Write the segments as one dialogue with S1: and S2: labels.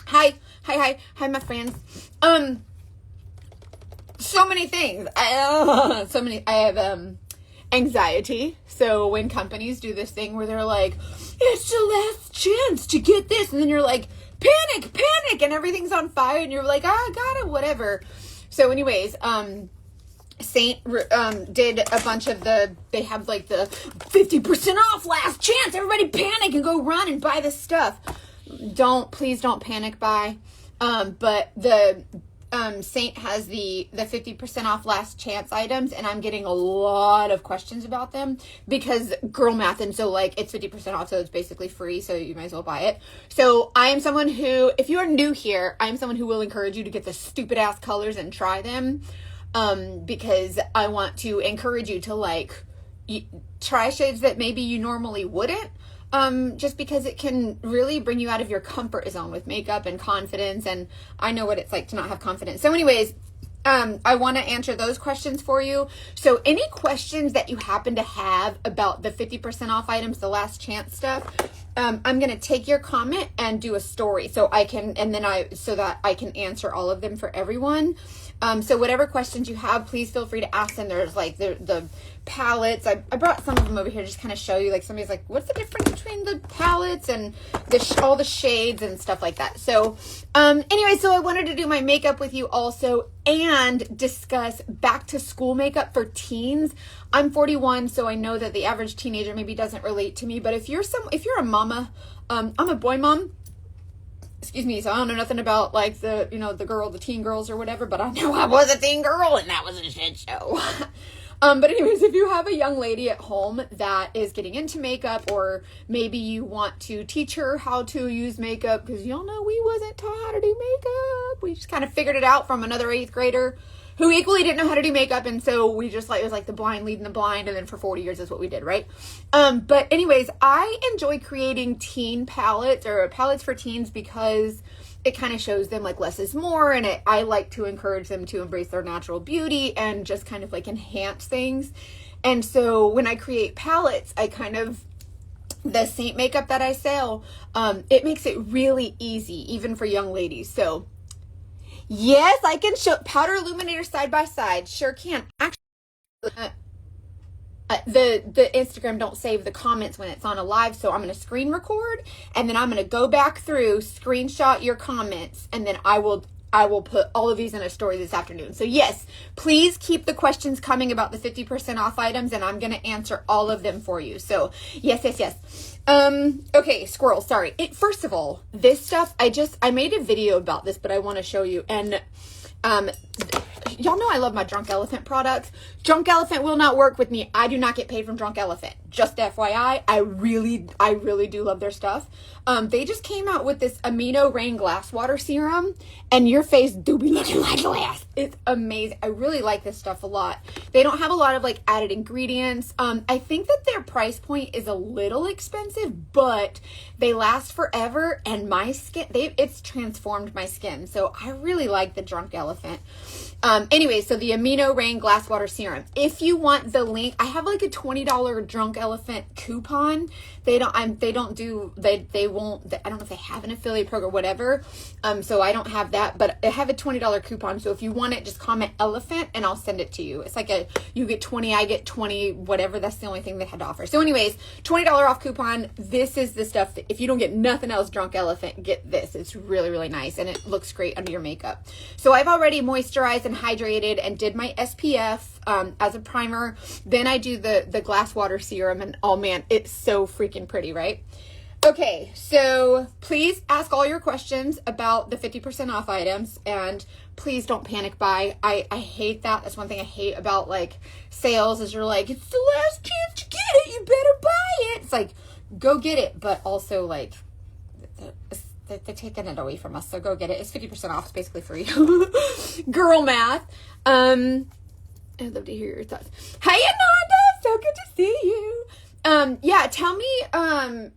S1: Hi, my friends. So many things. I have anxiety. So when companies do this thing where they're like, it's the last chance to get this, and then you're like, panic, and everything's on fire, and you're like, I got it, whatever. So anyways, Saint did a bunch of they have like the 50% off last chance. Everybody panic and go run and buy this stuff. Please don't panic buy. But the Saint has the 50% off last chance items, and I'm getting a lot of questions about them because girl math, and so like it's 50% off, so it's basically free, so you might as well buy it. So I am someone who, if you are new here, I am someone who will encourage you to get the stupid ass colors and try them. Because I want to encourage you to like try shades that maybe you normally wouldn't, just because it can really bring you out of your comfort zone with makeup and confidence. And I know what it's like to not have confidence. So anyways, I want to answer those questions for you. So any questions that you happen to have about the 50% off items, the last chance stuff, I'm going to take your comment and do a story so that I can answer all of them for everyone. So whatever questions you have, please feel free to ask them. There's like the palettes. I brought some of them over here just kind of show you, like somebody's like, what's the difference between the palettes and all the shades and stuff like that. So anyway, so I wanted to do my makeup with you also and discuss back to school makeup for teens. I'm 41, so I know that the average teenager maybe doesn't relate to me, but if you're a mama, I'm a boy mom. Excuse me, so I don't know nothing about like the teen girls or whatever, but I know I was a teen girl and that was a shit show. But anyways, if you have a young lady at home that is getting into makeup, or maybe you want to teach her how to use makeup, because y'all know we wasn't taught how to do makeup. We just kind of figured it out from another 8th grader who equally didn't know how to do makeup, and so we just like, it was like the blind leading the blind, and then for 40 years is what we did, right? But anyways, I enjoy creating teen palettes or palettes for teens because it kind of shows them like less is more, and I like to encourage them to embrace their natural beauty and just kind of like enhance things. And so when I create palettes, the Saint makeup that I sell, it makes it really easy, even for young ladies. So yes, I can show powder illuminator side by side. Sure can. Actually, the Instagram don't save the comments when it's on a live, so I'm going to screen record, and then I'm going to go back through, screenshot your comments, and then I will put all of these in a story this afternoon. So yes, please keep the questions coming about the 50% off items, and I'm going to answer all of them for you. So yes. Okay, squirrel, sorry. First of all, this stuff, I made a video about this, but I want to show you. And, y'all know I love my Drunk Elephant products. Drunk Elephant will not work with me. I do not get paid from Drunk Elephant. Just FYI, I really do love their stuff. They just came out with this Amino Rain Glass Water Serum, and your face do be looking like glass. It's amazing. I really like this stuff a lot. They don't have a lot of like added ingredients. I think that their price point is a little expensive, but they last forever, and my skin, it's transformed my skin. So I really like the Drunk Elephant. Anyway, so the Amino Rain Glass Water Serum. If you want the link, I have like a $20 Drunk Elephant coupon. They won't, I don't know if they have an affiliate program or whatever. So I don't have that, but I have a $20 coupon. So if you want it, just comment elephant and I'll send it to you. It's like you get 20, I get 20, whatever. That's the only thing they had to offer. So anyways, $20 off coupon. This is the stuff that if you don't get nothing else Drunk Elephant, get this. It's really, really nice, and it looks great under your makeup. So I've already moisturized and hydrated and did my SPF as a primer. Then I do the glass water serum, and oh man, it's so freaking pretty, right? Okay, so please ask all your questions about the 50% off items, and please don't panic buy. I hate that. That's one thing I hate about like sales is you're like, it's the last chance to get it, you better buy it. It's like, go get it, but also like they're taking it away from us, so go get it. It's 50% off. It's basically free. Girl math. I'd love to hear your thoughts. Hey, Ananda, so good to see you. Yeah, tell me, Ananda,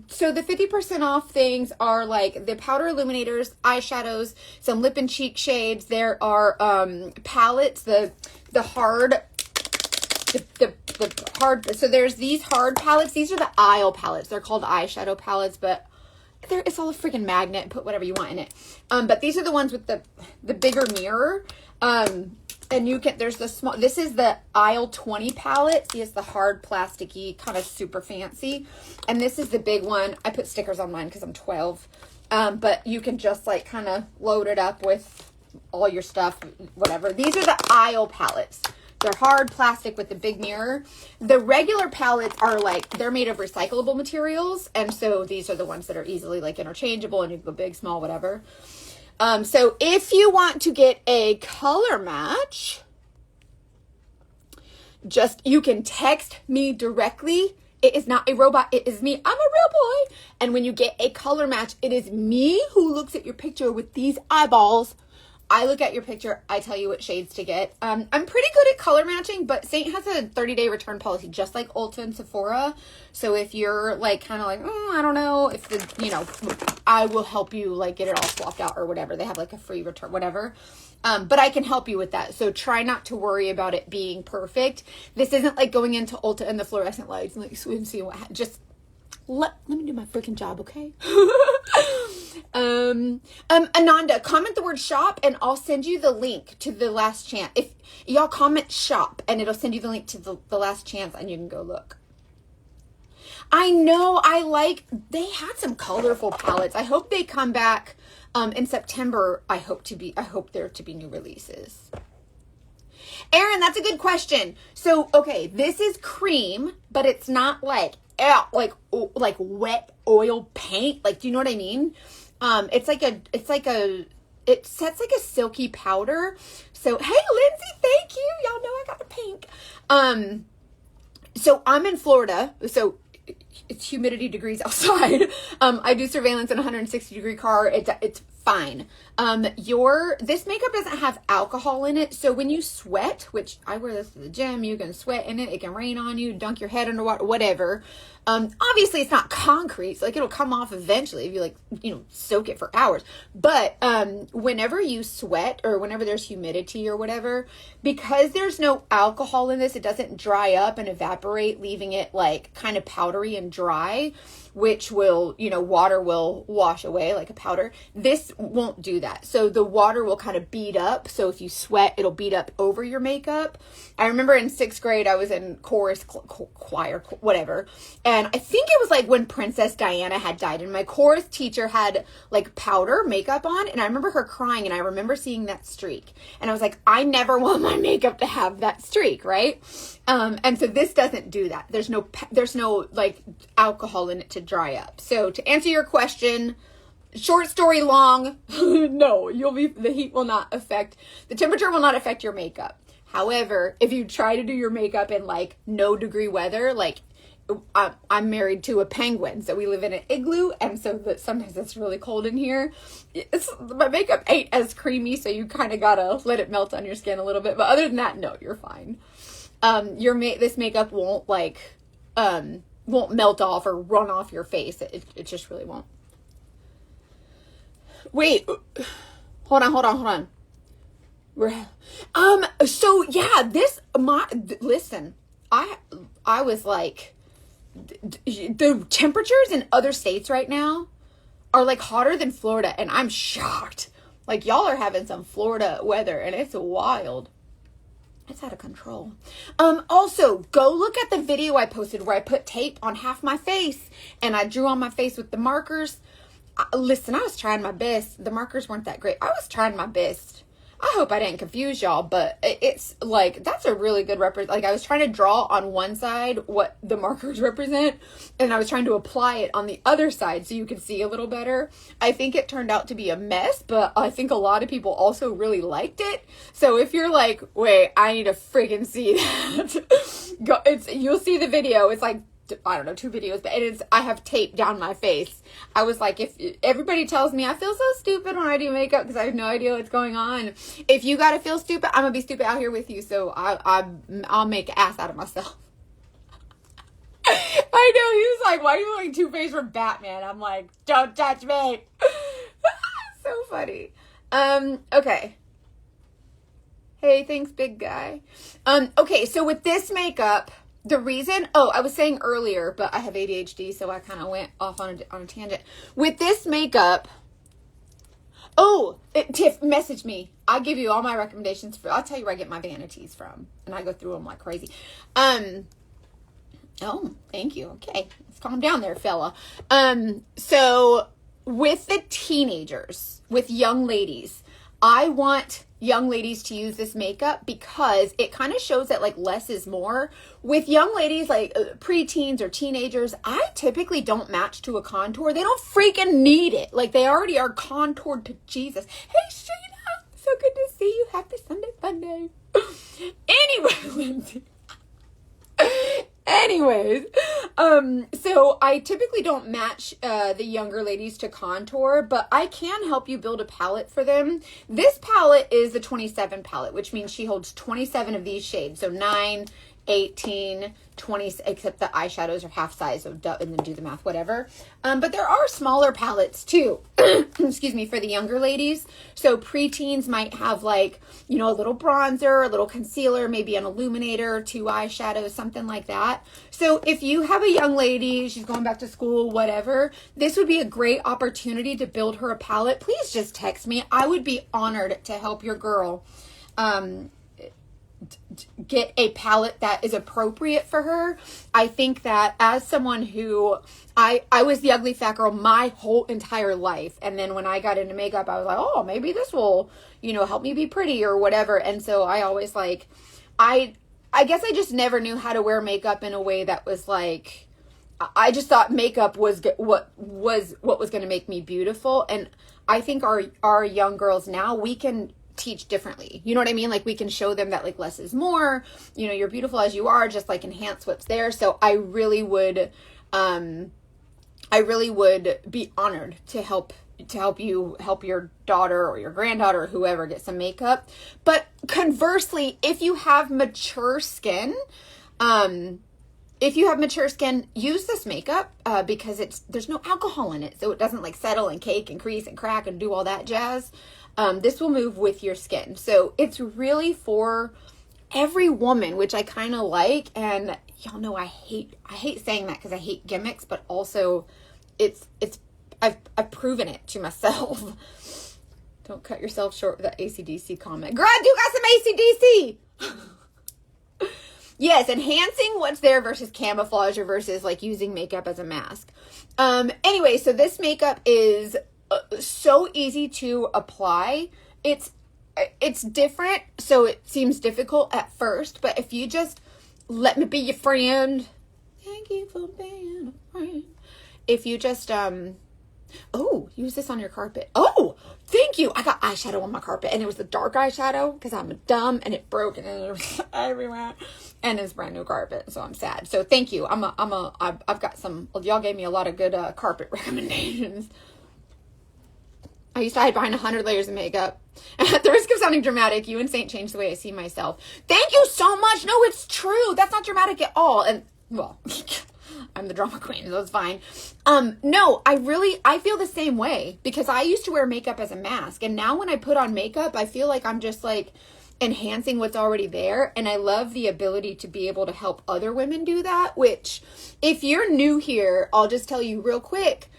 S1: so the 50% off things are like the powder illuminators, eyeshadows, some lip and cheek shades. There are, palettes, the hard, so there's these hard palettes. These are the Isle palettes. They're called eyeshadow palettes, but it's all a freaking magnet. Put whatever you want in it. But these are the ones with the bigger mirror. And you can, there's the small, this is the aisle 20 palette. See, it's the hard plasticky, kind of super fancy. And this is the big one. I put stickers on mine because I'm 12. But you can just like kind of load it up with all your stuff, whatever. These are the aisle palettes. They're hard plastic with the big mirror. The regular palettes are like, they're made of recyclable materials. And so these are the ones that are easily like interchangeable, and you can go big, small, whatever. So if you want to get a color match, you can text me directly. It is not a robot. It is me. I'm a real boy. And when you get a color match, it is me who looks at your picture with these eyeballs. I look at your picture. I tell you what shades to get. I'm pretty good at color matching, but Saint has a 30-day return policy, just like Ulta and Sephora. So if you're like, kind of like, I don't know, I will help you like get it all swapped out or whatever. They have like a free return, whatever. But I can help you with that. So try not to worry about it being perfect. This isn't like going into Ulta and the fluorescent lights and like seeing what, just let me do my freaking job, okay? Ananda, comment the word shop and I'll send you the link to the last chance. If y'all comment shop and it'll send you the link to the last chance and you can go look. I know, they had some colorful palettes. I hope they come back in September. I hope there to be new releases. Aaron, that's a good question. So, okay, this is cream, but it's not like wet oil paint. Like, do you know what I mean? It sets like a silky powder. So, hey, Lindsay, thank you. Y'all know I got a pink. So I'm in Florida. So it's humidity degrees outside. I do surveillance in a 160-degree car. It's fine. This makeup doesn't have alcohol in it. So when you sweat, which I wear this to the gym, you can sweat in it. It can rain on you, dunk your head under water, whatever. Obviously it's not concrete. So like it'll come off eventually if you soak it for hours. But, whenever you sweat or whenever there's humidity or whatever, because there's no alcohol in this, it doesn't dry up and evaporate, leaving it like kind of powdery and dry, which will, water will wash away like a powder. This won't do that. So the water will kind of bead up. So if you sweat, it'll bead up over your makeup. I remember in 6th grade, I was in chorus, choir, whatever. And I think it was like when Princess Diana had died and my chorus teacher had like powder makeup on. And I remember her crying and I remember seeing that streak. And I was like, I never want my makeup to have that streak, right? And so this doesn't do that. There's no like alcohol in it to dry up. So to answer your question, short story long, no, the temperature will not affect your makeup. However, if you try to do your makeup in like no degree weather, like I'm married to a penguin, so we live in an igloo, and so sometimes it's really cold in here. My makeup ain't as creamy, so you kind of gotta let it melt on your skin a little bit. But other than that, no, you're fine. This makeup won't melt off or run off your face. It just really won't. Wait, hold on. So yeah, listen, I was like, the temperatures in other states right now are like hotter than Florida, and I'm shocked. Like y'all are having some Florida weather and it's wild. It's out of control. Also, go look at the video I posted where I put tape on half my face and I drew on my face with the markers. Listen, I was trying my best. The markers weren't that great. I was trying my best. I hope I didn't confuse y'all, but it's like, that's a really good like I was trying to draw on one side what the markers represent, and I was trying to apply it on the other side so you could see a little better. I think it turned out to be a mess, but I think a lot of people also really liked it. So if you're like, wait, I need to freaking see that, you'll see the video. It's like, I don't know, 2 videos, but I have tape down my face. I was like, if everybody tells me I feel so stupid when I do makeup because I have no idea what's going on. If you gotta feel stupid, I'm gonna be stupid out here with you. So I'll make an ass out of myself. I know, he was like, why are you looking Two-Face from Batman? I'm like, don't touch me. So funny. Okay. Hey, thanks, big guy. Okay, so with this makeup, the reason, I was saying earlier, but I have ADHD, so I kind of went off on a tangent. With this makeup, Tiff, message me. I'll give you all my recommendations I'll tell you where I get my vanities from, and I go through them like crazy. Oh, thank you. Okay, let's calm down there, fella. So with the teenagers, with young ladies, I want young ladies to use this makeup because it kind of shows that like less is more. With young ladies, like preteens or teenagers, I typically don't match to a contour. They don't freaking need it. Like they already are contoured to Jesus. Hey, Sheena, so good to see you. Happy Sunday fun day. Anyways, so I typically don't match the younger ladies to contour, but I can help you build a palette for them. This palette is the 27 palette, which means she holds 27 of these shades. So 9, 18, 20, except the eyeshadows are half size, so and then do the math, whatever. But there are smaller palettes too, excuse me, for the younger ladies. So preteens might have like, a little bronzer, a little concealer, maybe an illuminator, 2 eyeshadows, something like that. So if you have a young lady, she's going back to school, whatever, this would be a great opportunity to build her a palette. Please just text me. I would be honored to help your girl get a palette that is appropriate for her. I think that as someone who I was the ugly fat girl my whole entire life, and then when I got into makeup I was like, oh, maybe this will help me be pretty or whatever. And so I always like I guess I just never knew how to wear makeup in a way that was like, I just thought makeup was what was going to make me beautiful. And I think our young girls now, we can teach differently. You know what I mean? Like we can show them that like less is more, you're beautiful as you are, just like enhance what's there. So I really would be honored to help you help your daughter or your granddaughter or whoever get some makeup. But conversely, if you have mature skin, use this makeup because there's no alcohol in it, so it doesn't like settle and cake and crease and crack and do all that jazz. This will move with your skin. So it's really for every woman, which I kind of like. And y'all know I hate saying that because I hate gimmicks, but also I've proven it to myself. Don't cut yourself short with that AC/DC comment. Girl, I do got some AC/DC. Yes, enhancing what's there versus camouflage or versus like using makeup as a mask. Anyway, so this makeup is so easy to apply. It's different, so it seems difficult at first, but if you just let me be your friend, thank you for being a friend. If you just use this on your carpet. Oh, thank you. I got eyeshadow on my carpet, and it was the dark eyeshadow because I'm dumb, and it broke and it was everywhere. And it's brand new carpet, so I'm sad. So thank you. I've got some. Y'all gave me a lot of good carpet recommendations. I used to hide behind 100 layers of makeup. At the risk of sounding dramatic, you and Saint changed the way I see myself. Thank you so much. No, it's true. That's not dramatic at all. And, well, I'm the drama queen, so it's fine. No, I feel the same way because I used to wear makeup as a mask. And now when I put on makeup, I feel like I'm just like enhancing what's already there. And I love the ability to be able to help other women do that, which if you're new here, I'll just tell you real quick.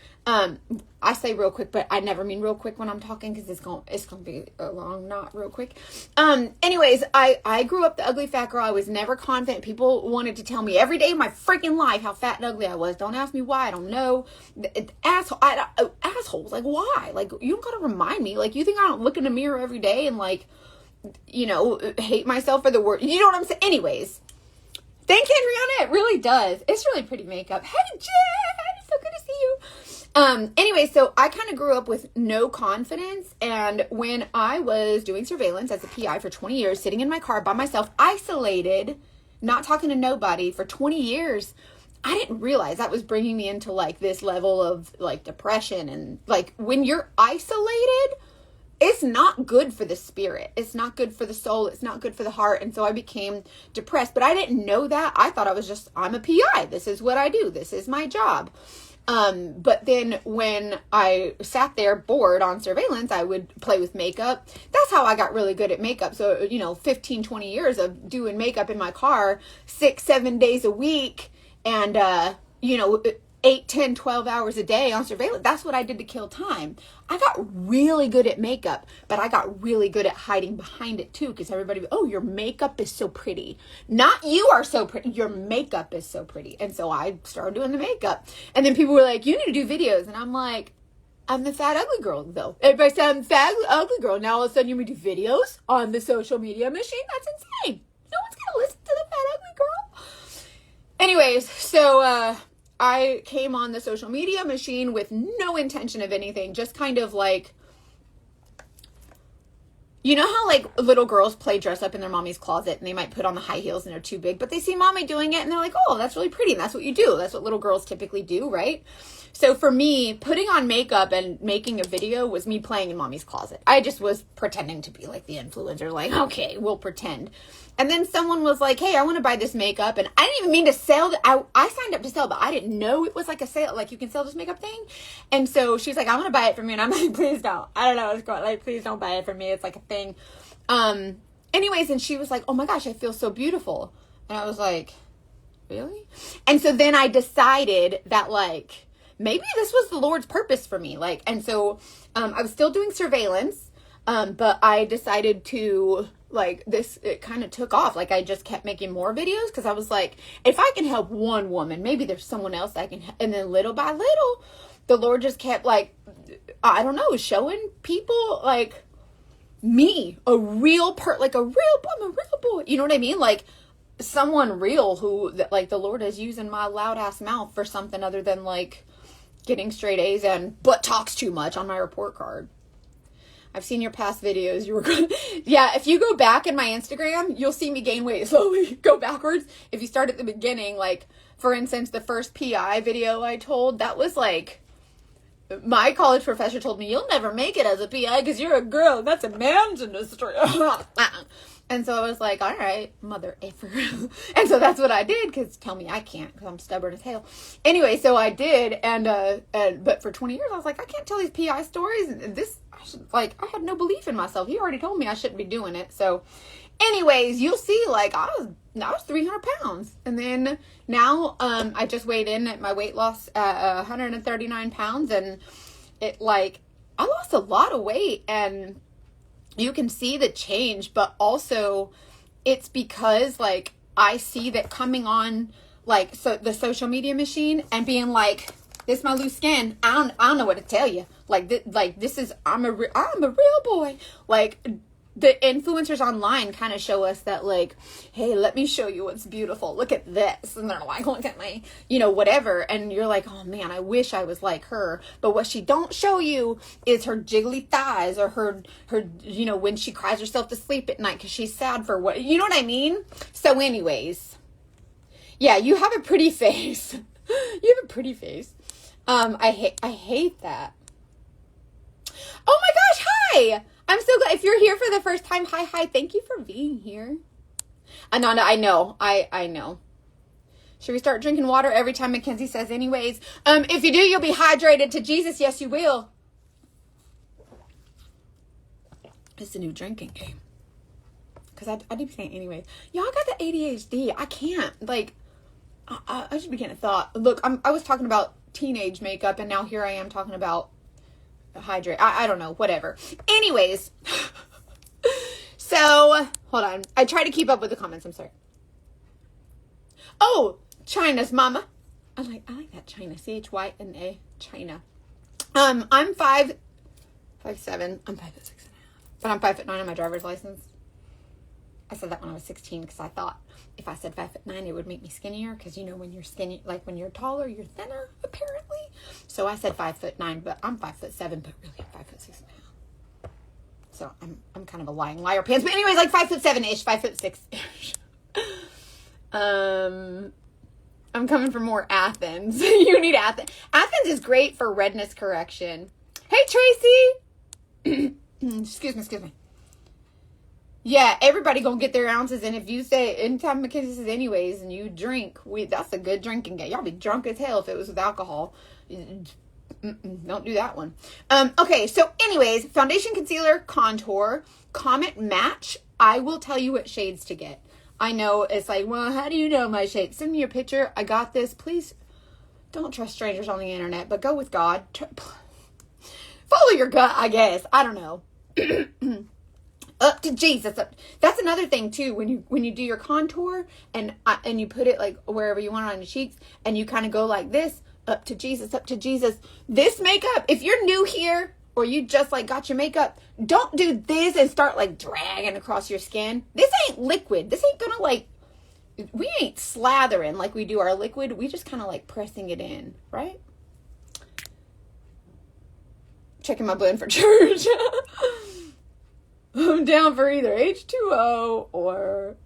S1: I say real quick, but I never mean real quick when I'm talking because it's gonna be a long, not real quick. Anyways, I grew up the ugly fat girl. I was never confident. People wanted to tell me every day of my freaking life how fat and ugly I was. Don't ask me why. I don't know. Assholes. Like, why? Like, you don't gotta remind me. Like, you think I don't look in the mirror every day and like, hate myself for the word. You know what I'm saying? Anyways, thank you, Adriana. It really does. It's really pretty makeup. Hey, Jen. So good to see you. Anyway, so I kind of grew up with no confidence. And when I was doing surveillance as a PI for 20 years, sitting in my car by myself, isolated, not talking to nobody for 20 years, I didn't realize that was bringing me into like this level of like depression. And like when you're isolated, it's not good for the spirit. It's not good for the soul. It's not good for the heart. And so I became depressed, but I didn't know that. I thought I'm a PI. This is what I do. This is my job. But then when I sat there bored on surveillance, I would play with makeup. That's how I got really good at makeup. So, 15, 20 years of doing makeup in my car, 6, 7 days a week, and, 8, 10, 12 hours a day on surveillance. That's what I did to kill time. I got really good at makeup, but I got really good at hiding behind it too, because everybody, oh, your makeup is so pretty. Not you are so pretty. Your makeup is so pretty. And so I started doing the makeup. And then people were like, you need to do videos. And I'm like, I'm the fat, ugly girl, though. Everybody said I'm the fat, ugly girl. Now all of a sudden you want me to do videos on the social media machine? That's insane. No one's going to listen to the fat, ugly girl. Anyways, so, I came on the social media machine with no intention of anything, just kind of like, you know how like little girls play dress up in their mommy's closet and they might put on the high heels and they're too big, but they see mommy doing it and they're like, oh, that's really pretty. And that's what you do. That's what little girls typically do, right? So for me, putting on makeup and making a video was me playing in mommy's closet. I just was pretending to be like the influencer, like, okay, we'll pretend. And then someone was like, hey, I want to buy this makeup. And I didn't even mean to sell. I signed up to sell, but I didn't know it was like a sale. Like, you can sell this makeup thing. And so she's like, I want to buy it from you. And I'm like, please don't. I don't know what's going on. Like, please don't buy it from me. It's like a thing. Anyways, and she was like, oh my gosh, I feel so beautiful. And I was like, really? And so then I decided that like, maybe this was the Lord's purpose for me. Like, and so, I was still doing surveillance. But I decided to like this, it kind of took off. Like I just kept making more videos because I was like, if I can help one woman, maybe there's someone else I can. And then little by little, the Lord just kept like, I don't know, showing people like me, I'm a real boy. You know what I mean? Like someone real who like the Lord is using my loud ass mouth for something other than like getting straight A's and but talks too much on my report card. I've seen your past videos. You were good. Yeah, if you go back in my Instagram, you'll see me gain weight slowly, go backwards. If you start at the beginning, like, for instance, the first PI video I told, that was like, my college professor told me, you'll never make it as a PI because you're a girl. That's a man's industry. And so I was like, all right, mother effer. And so that's what I did, because tell me I can't, because I'm stubborn as hell. Anyway, so I did, but for 20 years, I was like, I can't tell these PI stories. And this, I had no belief in myself. He already told me I shouldn't be doing it. So anyways, you'll see, like, I was 300 pounds. And then now, I just weighed in at my weight loss at 139 pounds. And it, like, I lost a lot of weight, and you can see the change, but also it's because like I see that coming on like so the social media machine and being like, this is my loose skin. I don't know what to tell you. Like this is I'm a real boy. Like the influencers online kind of show us that like, hey, let me show you what's beautiful. Look at this. And they're like, look at my, whatever. And you're like, oh man, I wish I was like her. But what she don't show you is her jiggly thighs or her, when she cries herself to sleep at night because she's sad for what, you know what I mean? So anyways, yeah, you have a pretty face. You have a pretty face. I hate that. Oh my gosh. Hi. I'm so glad. If you're here for the first time, hi. Thank you for being here. Ananda, I know. I know. Should we start drinking water every time Mackenzie says anyways? If you do, you'll be hydrated to Jesus. Yes, you will. It's a new drinking game. Because I do be saying anyways. Y'all got the ADHD. I can't. Like, I should be getting a thought. Look, I was talking about teenage makeup, and now here I am talking about hydrate. I don't know, whatever. Anyways, so hold on. I try to keep up with the comments. I'm sorry. Oh, China's mama. I like that China. CHYNA. China. I'm 5'7". I'm 5'6.5", but I'm 5'9" on my driver's license. I said that when I was 16 because I thought if I said 5'9", it would make me skinnier. Because when you're skinny, like when you're taller, you're thinner, apparently. So I said 5'9", but I'm 5'7", but really I'm 5'6.5". So I'm kind of a lying liar pants. But anyways, like 5'7"-ish, 5'6"-ish. I'm coming for more Athens. You need Athens. Athens is great for redness correction. Hey, Tracy. Excuse me. Yeah, everybody gonna get their ounces, and if you say anytime Mackenzie says anyways, and you drink, that's a good drinking game. Y'all be drunk as hell if it was with alcohol. Don't do that one. Okay, so anyways, foundation, concealer, contour, Comet Match. I will tell you what shades to get. I know it's like, well, how do you know my shade? Send me a picture. I got this. Please don't trust strangers on the internet, but go with God. Follow your gut, I guess. I don't know. Up to Jesus. That's another thing too. When you do your contour and you put it like wherever you want it on your cheeks, and you kind of go like this, up to Jesus, up to Jesus. This makeup, if you're new here or you just like got your makeup, don't do this and start like dragging across your skin. This ain't liquid. This ain't gonna like, we ain't slathering like we do our liquid. We just kind of like pressing it in, right? Checking my blend for church. I'm down for either H2O or...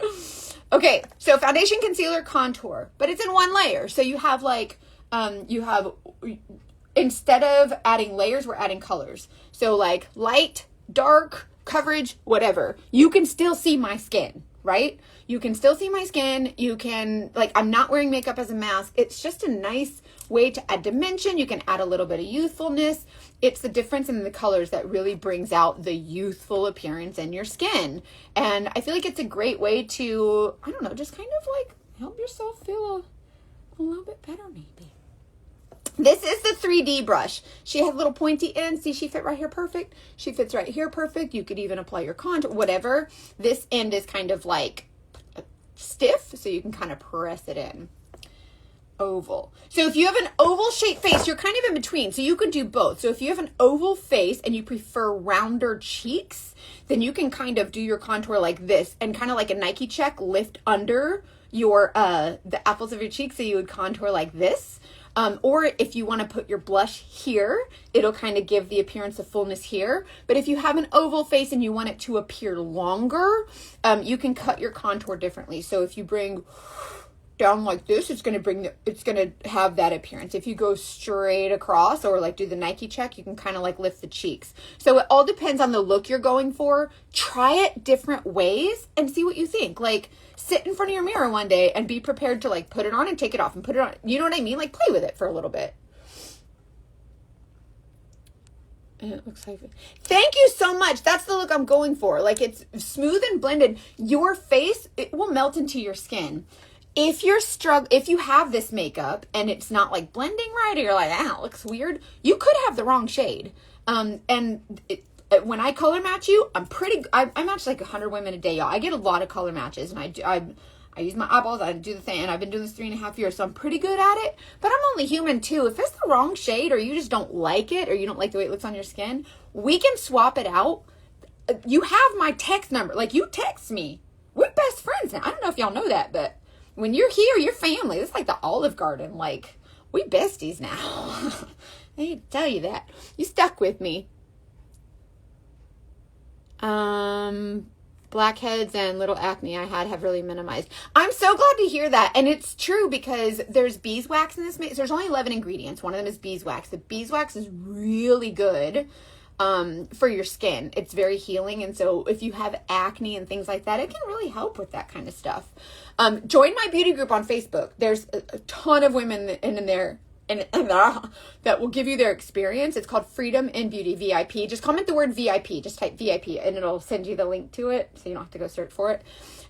S1: Okay, so foundation, concealer, contour. But it's in one layer. So you have like, instead of adding layers, we're adding colors. So like light, dark, coverage, whatever. You can still see my skin, right? You can still see my skin. You can, like, I'm not wearing makeup as a mask. It's just a nice way to add dimension. You can add a little bit of youthfulness. It's the difference in the colors that really brings out the youthful appearance in your skin. And I feel like it's a great way to, I don't know, just kind of like help yourself feel a little bit better maybe. This is the 3D brush. She has little pointy ends. See, she fit right here perfect. She fits right here perfect. You could even apply your contour, whatever. This end is kind of like stiff, so you can kind of press it in. Oval. So if you have an oval shaped face, you're kind of in between. So you can do both. So if you have an oval face and you prefer rounder cheeks, then you can kind of do your contour like this and kind of like a Nike check, lift under your the apples of your cheeks. So you would contour like this. Or if you want to put your blush here, it'll kind of give the appearance of fullness here. But if you have an oval face and you want it to appear longer, you can cut your contour differently. So if you bring down like this, it's going to have that appearance. If you go straight across or like do the Nike check, you can kind of like lift the cheeks. So it all depends on the look you're going for. Try it different ways and see what you think. Like, sit in front of your mirror one day and be prepared to like put it on and take it off and put it on. You know what I mean? Like, play with it for a little bit. And it looks like it. Thank you so much. That's the look I'm going for. Like, it's smooth and blended. Your face, it will melt into your skin. If you have this makeup and it's not like blending right, or you're like, it looks weird, you could have the wrong shade. When I color match you, I match like 100 women a day, y'all. I get a lot of color matches, and I use my eyeballs, I do the thing, and I've been doing this 3.5 years, so I'm pretty good at it. But I'm only human too. If it's the wrong shade, or you just don't like it, or you don't like the way it looks on your skin, we can swap it out. You have my text number. Like, you text me. We're best friends now. I don't know if y'all know that, but when you're here, you're family. It's like the Olive Garden. Like, we besties now. I need to tell you that. You stuck with me. Blackheads and little acne I have really minimized. I'm so glad to hear that. And it's true, because there's beeswax in this mix. There's only 11 ingredients. One of them is beeswax. The beeswax is really good for your skin. It's very healing. And so if you have acne and things like that, it can really help with that kind of stuff. Join my beauty group on Facebook. There's a ton of women in there that will give you their experience. It's called Freedom in Beauty VIP. Just comment the word VIP. Just type VIP and it'll send you the link to it, so you don't have to go search for it.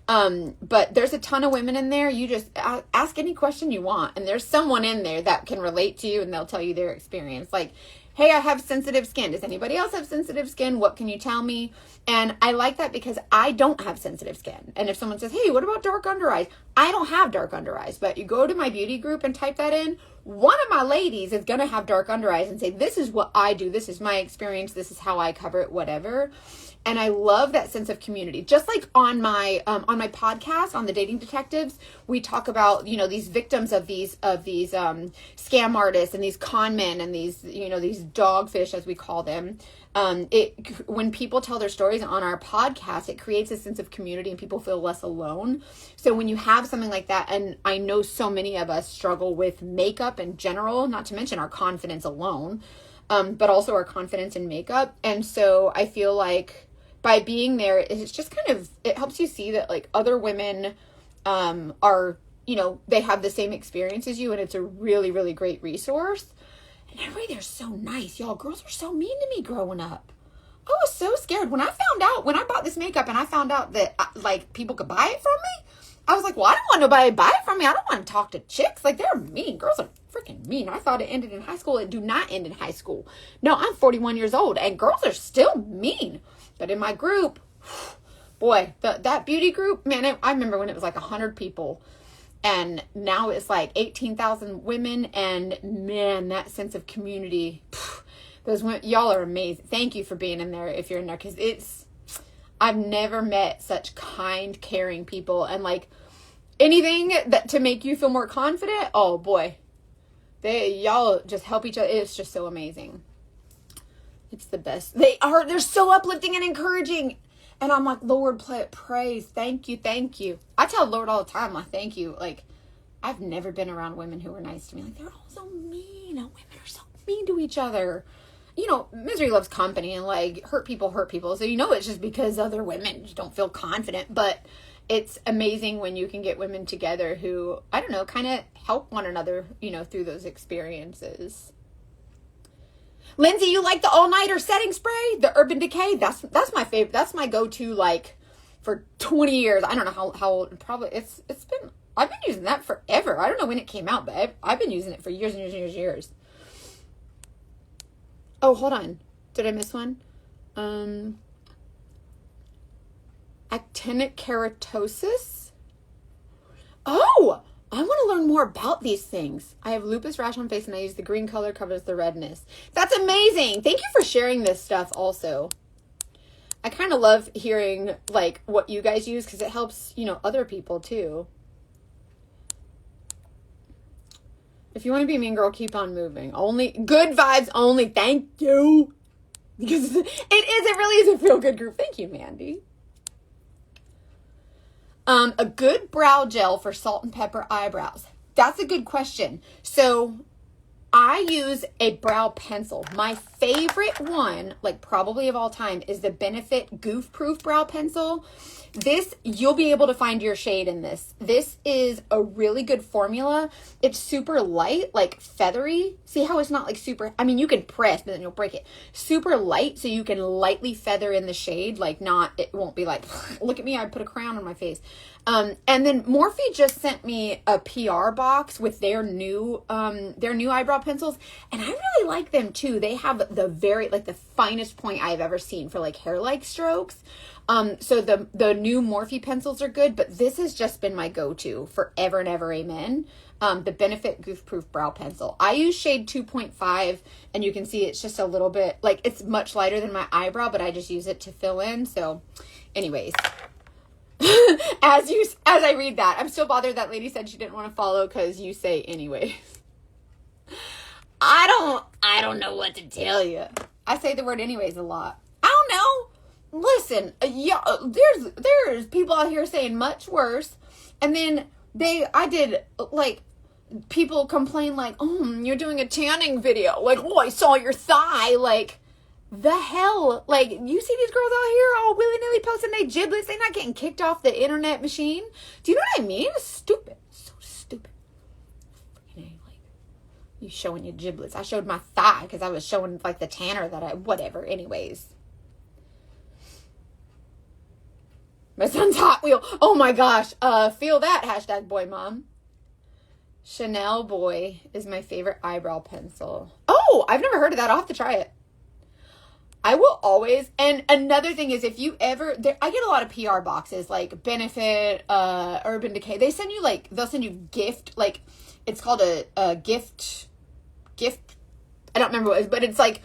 S1: But there's a ton of women in there. You just ask any question you want, and there's someone in there that can relate to you, and they'll tell you their experience. Like, hey, I have sensitive skin. Does anybody else have sensitive skin? What can you tell me? And I like that, because I don't have sensitive skin. And if someone says, hey, what about dark under eyes? I don't have dark under eyes. But you go to my beauty group and type that in. One of my ladies is going to have dark under eyes and say, this is what I do. This is my experience. This is how I cover it, whatever. And I love that sense of community. Just like on my podcast, on the Dating Detectives, we talk about, these victims of these scam artists and these con men and these dogfish, as we call them. When people tell their stories on our podcast, it creates a sense of community and people feel less alone. So when you have something like that, and I know so many of us struggle with makeup in general, not to mention our confidence alone, but also our confidence in makeup. And so I feel like by being there, it's just kind of, it helps you see that like other women are, you know, they have the same experience as you, and it's a really, really great resource. And everybody there's so nice. Y'all, girls were so mean to me growing up. I was so scared. When I bought this makeup and I found out that like people could buy it from me, I was like, well, I don't want nobody to buy it from me. I don't want to talk to chicks. Like, they're mean. Girls are freaking mean. I thought it ended in high school. It do not end in high school. No, I'm 41 years old and girls are still mean. But in my group, boy, that beauty group, man, I remember when it was like 100 people. And now it's like 18,000 women. And man, that sense of community, those women, y'all are amazing. Thank you for being in there if you're in there. Because I've never met such kind, caring people. And like anything that to make you feel more confident, oh boy, y'all just help each other. It's just so amazing. It's the best. They're so uplifting and encouraging. And I'm like, Lord, praise, thank you. I tell Lord all the time, like, thank you. Like, I've never been around women who were nice to me. Like, they're all so mean. Women are so mean to each other. You know, misery loves company, and like hurt people. So, you know, it's just because other women just don't feel confident. But it's amazing when you can get women together who, I don't know, kind of help one another, you know, through those experiences. Lindsay, you like the all-nighter setting spray? The Urban Decay? That's my favorite. That's my go-to, like, for 20 years. I don't know how old. Probably, I've been using that forever. I don't know when it came out, but I've been using it for years and years and years and years. Oh, hold on. Did I miss one? Actinic keratosis? Oh! I want to learn more about these things. I have lupus rash on face and I use the green color covers the redness. That's amazing. Thank you for sharing this stuff also. I kind of love hearing like what you guys use because it helps, you know, other people too. If you want to be a mean girl, keep on moving. Only good vibes only. Thank you. Because it really is a feel good group. Thank you, Mandy. A good brow gel for salt and pepper eyebrows. That's a good question. So I use a brow pencil. My favorite one, like probably of all time, is the Benefit Goof Proof Brow Pencil. This, you'll be able to find your shade in this. This is a really good formula. It's super light, like feathery. See how it's not like super, I mean, you can press, but then you'll break it. Super light, so you can lightly feather in the shade, like not, it won't be like, look at me, I put a crown on my face. And then Morphe just sent me a PR box with their new eyebrow pencils. And I really like them too. They have the very, like the finest point I've ever seen for like hair-like strokes. So the new Morphe pencils are good, but this has just been my go-to forever and ever, amen. The Benefit Goof Proof Brow Pencil. I use shade 2.5, and you can see it's just a little bit, like, it's much lighter than my eyebrow, but I just use it to fill in. So, anyways, as I read that, I'm still bothered that lady said she didn't want to follow because you say anyways. I don't know what to tell you. I say the word anyways a lot. I don't know. Listen, yeah, there's people out here saying much worse, and then people complain like, oh, you're doing a tanning video, like, oh, I saw your thigh, like, the hell, like, you see these girls out here all willy-nilly posting their giblets, they not getting kicked off the internet machine, do you know what I mean? It's stupid, so stupid. Like, you showing your giblets. I showed my thigh because I was showing, like, the tanner whatever, anyways. My son's Hot Wheel. Oh my gosh. Feel that, hashtag boy mom. Chanel Boy is my favorite eyebrow pencil. Oh, I've never heard of that. I'll have to try it. I will always, and another thing is if you ever, I get a lot of PR boxes like Benefit, Urban Decay. They'll send you gift, like it's called a gift. I don't remember what it is, but it's like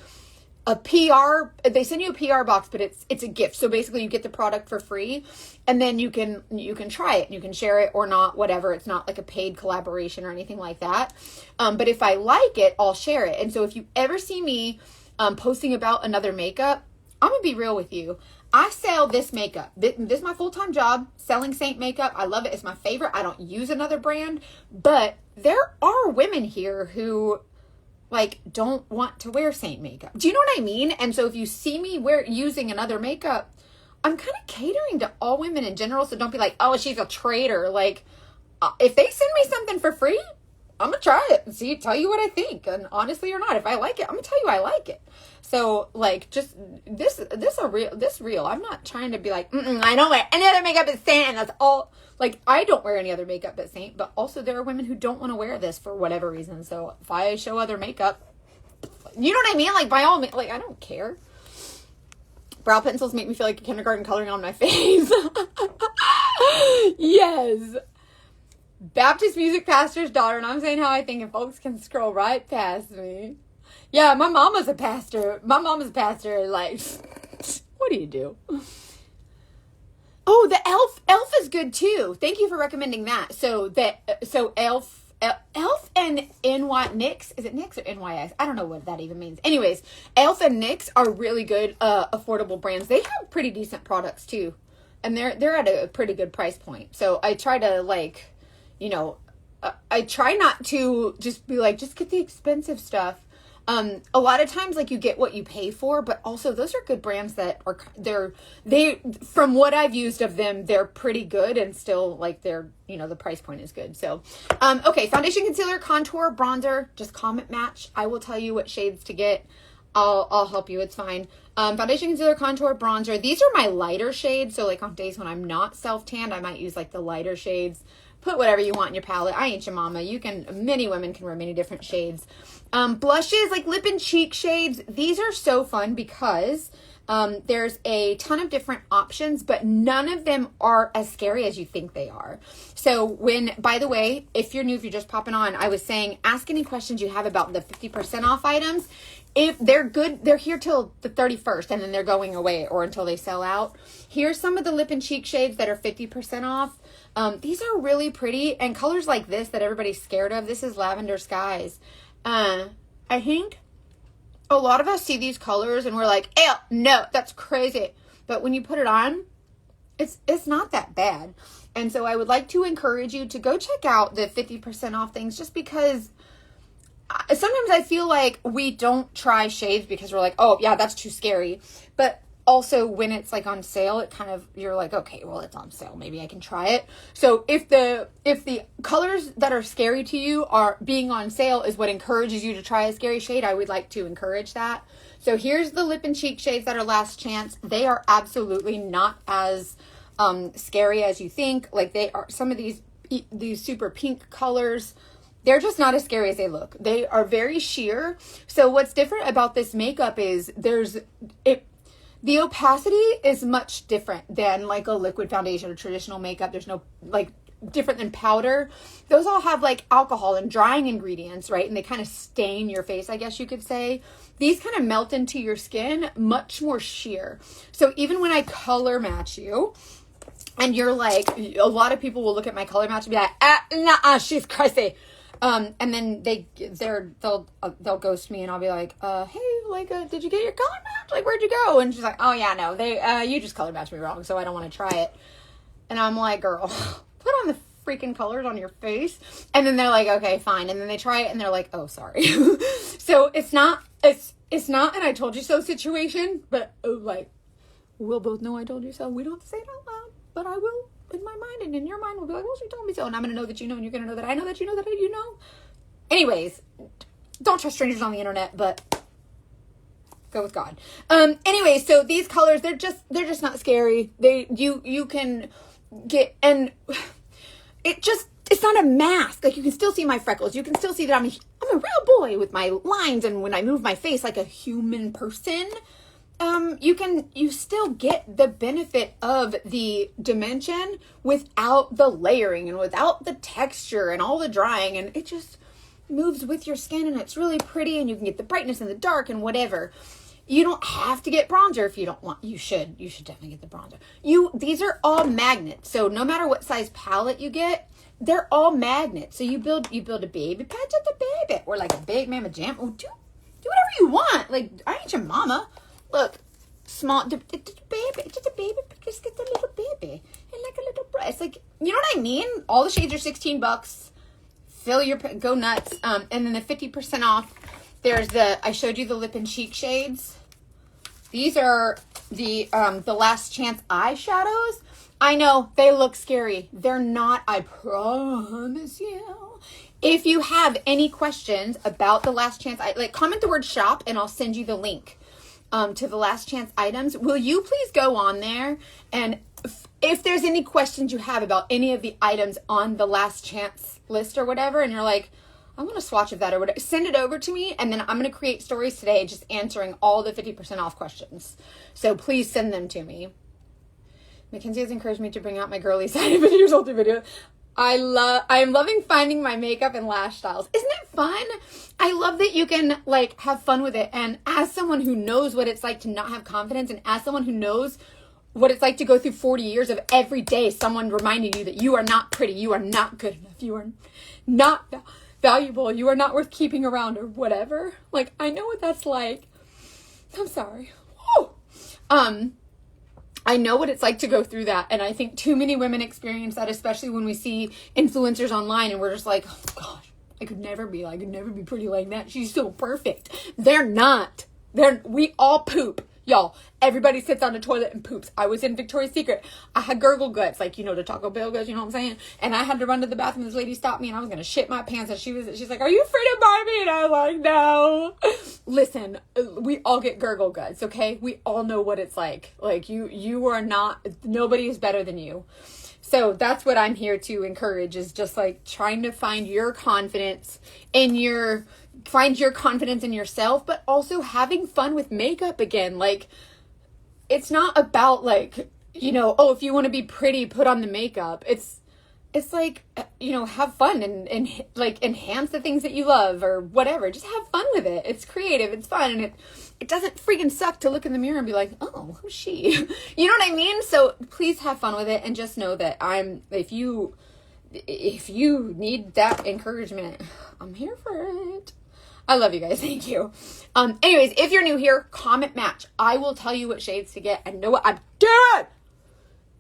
S1: a PR, they send you a PR box, but it's a gift. So basically you get the product for free and then you can try it and you can share it or not, whatever. It's not like a paid collaboration or anything like that. But if I like it, I'll share it. And so if you ever see me posting about another makeup, I'm going to be real with you. I sell this makeup. This is my full-time job, selling Saint makeup. I love it. It's my favorite. I don't use another brand, but there are women here who like don't want to wear Saint makeup. Do you know what I mean? And so if you see me using another makeup, I'm kind of catering to all women in general, so don't be like, oh, she's a traitor. Like, if they send me something for free, I'm gonna try it and see, tell you what I think. And honestly or not, if I like it, I'm gonna tell you I like it. So like, just this real. I'm not trying to be like, I don't wear any other makeup but Saint, and that's all. Like, I don't wear any other makeup but Saint, but also there are women who don't want to wear this for whatever reason. So if I show other makeup, you know what I mean? Like, by all means, like, I don't care. Brow pencils make me feel like a kindergarten coloring on my face. Yes. Baptist music pastor's daughter, and I'm saying how I think, and folks can scroll right past me. Yeah, my mama's a pastor. My mama's a pastor. Like, what do you do? Oh, the Elf is good too. Thank you for recommending that. So Elf and NYX, is it NYX or NYX? I don't know what that even means. Anyways, Elf and NYX are really good, affordable brands. They have pretty decent products too, and they're at a pretty good price point. So I try to, like, you know, I try not to just be like, just get the expensive stuff. A lot of times, like, you get what you pay for, but also those are good brands that are, they, from what I've used of them, they're pretty good, and still, like, they're, you know, the price point is good. So, okay, foundation, concealer, contour, bronzer, just comment match. I will tell you what shades to get. I'll help you. It's fine. Foundation, concealer, contour, bronzer. These are my lighter shades. So, like, on days when I'm not self-tanned, I might use, like, the lighter shades. Put whatever you want in your palette. I ain't your mama. Many women can wear many different shades. Blushes, like lip and cheek shades. These are so fun because there's a ton of different options, but none of them are as scary as you think they are. So by the way, if you're new, if you're just popping on, I was saying, ask any questions you have about the 50% off items. If they're good, they're here till the 31st, and then they're going away, or until they sell out. Here's some of the lip and cheek shades that are 50% off. These are really pretty, and colors like this that everybody's scared of. This is Lavender Skies. I think a lot of us see these colors and we're like, ew, no, that's crazy. But when you put it on, it's not that bad. And so I would like to encourage you to go check out the 50% off things, just because sometimes I feel like we don't try shades because we're like, oh yeah, that's too scary. But also when it's like on sale, it kind of, you're like, okay, well, it's on sale, maybe I can try it. So if the colors that are scary to you are being on sale is what encourages you to try a scary shade, I would like to encourage that. So here's the lip and cheek shades that are Last Chance. They are absolutely not as scary as you think. Like, they are, some of these super pink colors, they're just not as scary as they look. They are very sheer. So what's different about this makeup is the opacity is much different than like a liquid foundation or traditional makeup. There's no, like, different than powder. Those all have like alcohol and drying ingredients, right? And they kind of stain your face, I guess you could say. These kind of melt into your skin, much more sheer. So even when I color match you, and you're like, a lot of people will look at my color match and be like, nah, she's crazy. And then they'll ghost me, and I'll be like, hey, like, did you get your color match? Like, where'd you go? And she's like, oh yeah, no, you just color matched me wrong, so I don't want to try it. And I'm like, girl, put on the freaking colors on your face. And then they're like, okay, fine. And then they try it and they're like, oh, sorry. So it's not an I told you so situation, but like, we'll both know I told you so. We don't have to say it out loud, but I will. In my mind, and in your mind, we'll be like, well, she told me so, and I'm going to know that you know, and you're going to know that I know that you know that you know. Anyways, don't trust strangers on the internet, but go with God. Anyways, so these colors, they're just not scary. You can get, and it's not a mask. Like, you can still see my freckles. You can still see that I'm a real boy with my lines, and when I move my face like a human person, you still get the benefit of the dimension without the layering and without the texture and all the drying, and it just moves with your skin, and it's really pretty, and you can get the brightness and the dark and whatever. You don't have to get bronzer if you don't want. You should definitely get the bronzer. These are all magnets, so no matter what size palette you get, they're all magnets. So you build a baby patch at the baby, or like a big mama jam. Oh, do whatever you want. Like, I ain't your mama. Look, small, the baby, just a baby, just get the little baby, and like a little breast, like, you know what I mean? All the shades are $16. Go nuts. And then the 50% off, I showed you the lip and cheek shades. These are the Last Chance eyeshadows. I know they look scary. They're not, I promise you. If you have any questions about the Last Chance, comment the word shop and I'll send you the link to the Last Chance items. Will you please go on there, and if there's any questions you have about any of the items on the Last Chance list or whatever, and you're like, I want a swatch of that or whatever, send it over to me, and then I'm going to create stories today just answering all the 50% off questions. So please send them to me. Mackenzie has encouraged me to bring out my girly side of videos all through video. I am loving finding my makeup and lash styles. Isn't it fun? I love that you can like have fun with it. And as someone who knows what it's like to not have confidence, and as someone who knows what it's like to go through 40 years of every day someone reminding you that you are not pretty, you are not good enough, you are not valuable, you are not worth keeping around or whatever. Like, I know what that's like. I'm sorry. Woo! I know what it's like to go through that, and I think too many women experience that, especially when we see influencers online and we're just like, oh gosh, I could never be pretty like that. She's so perfect. They're not. We all poop. Y'all, everybody sits on the toilet and poops. I was in Victoria's Secret. I had gurgle guts, like, the Taco Bell guts, you know what I'm saying? And I had to run to the bathroom. This lady stopped me and I was going to shit my pants. And she's like, are you afraid of Barbie? And I was like, no. Listen, we all get gurgle guts, okay? We all know what it's like. Like, you are not, nobody is better than you. So that's what I'm here to encourage, is just like trying to find your confidence in yourself, but also having fun with makeup again. Like, it's not about like, oh, if you want to be pretty, put on the makeup. It's like, have fun and like enhance the things that you love or whatever. Just have fun with it. It's creative. It's fun. And it doesn't freaking suck to look in the mirror and be like, oh, who's she? You know what I mean? So please have fun with it, and just know that if you need that encouragement, I'm here for it. I love you guys. Thank you. Anyways, if you're new here, comment match. I will tell you what shades to get. I know what I'm doing.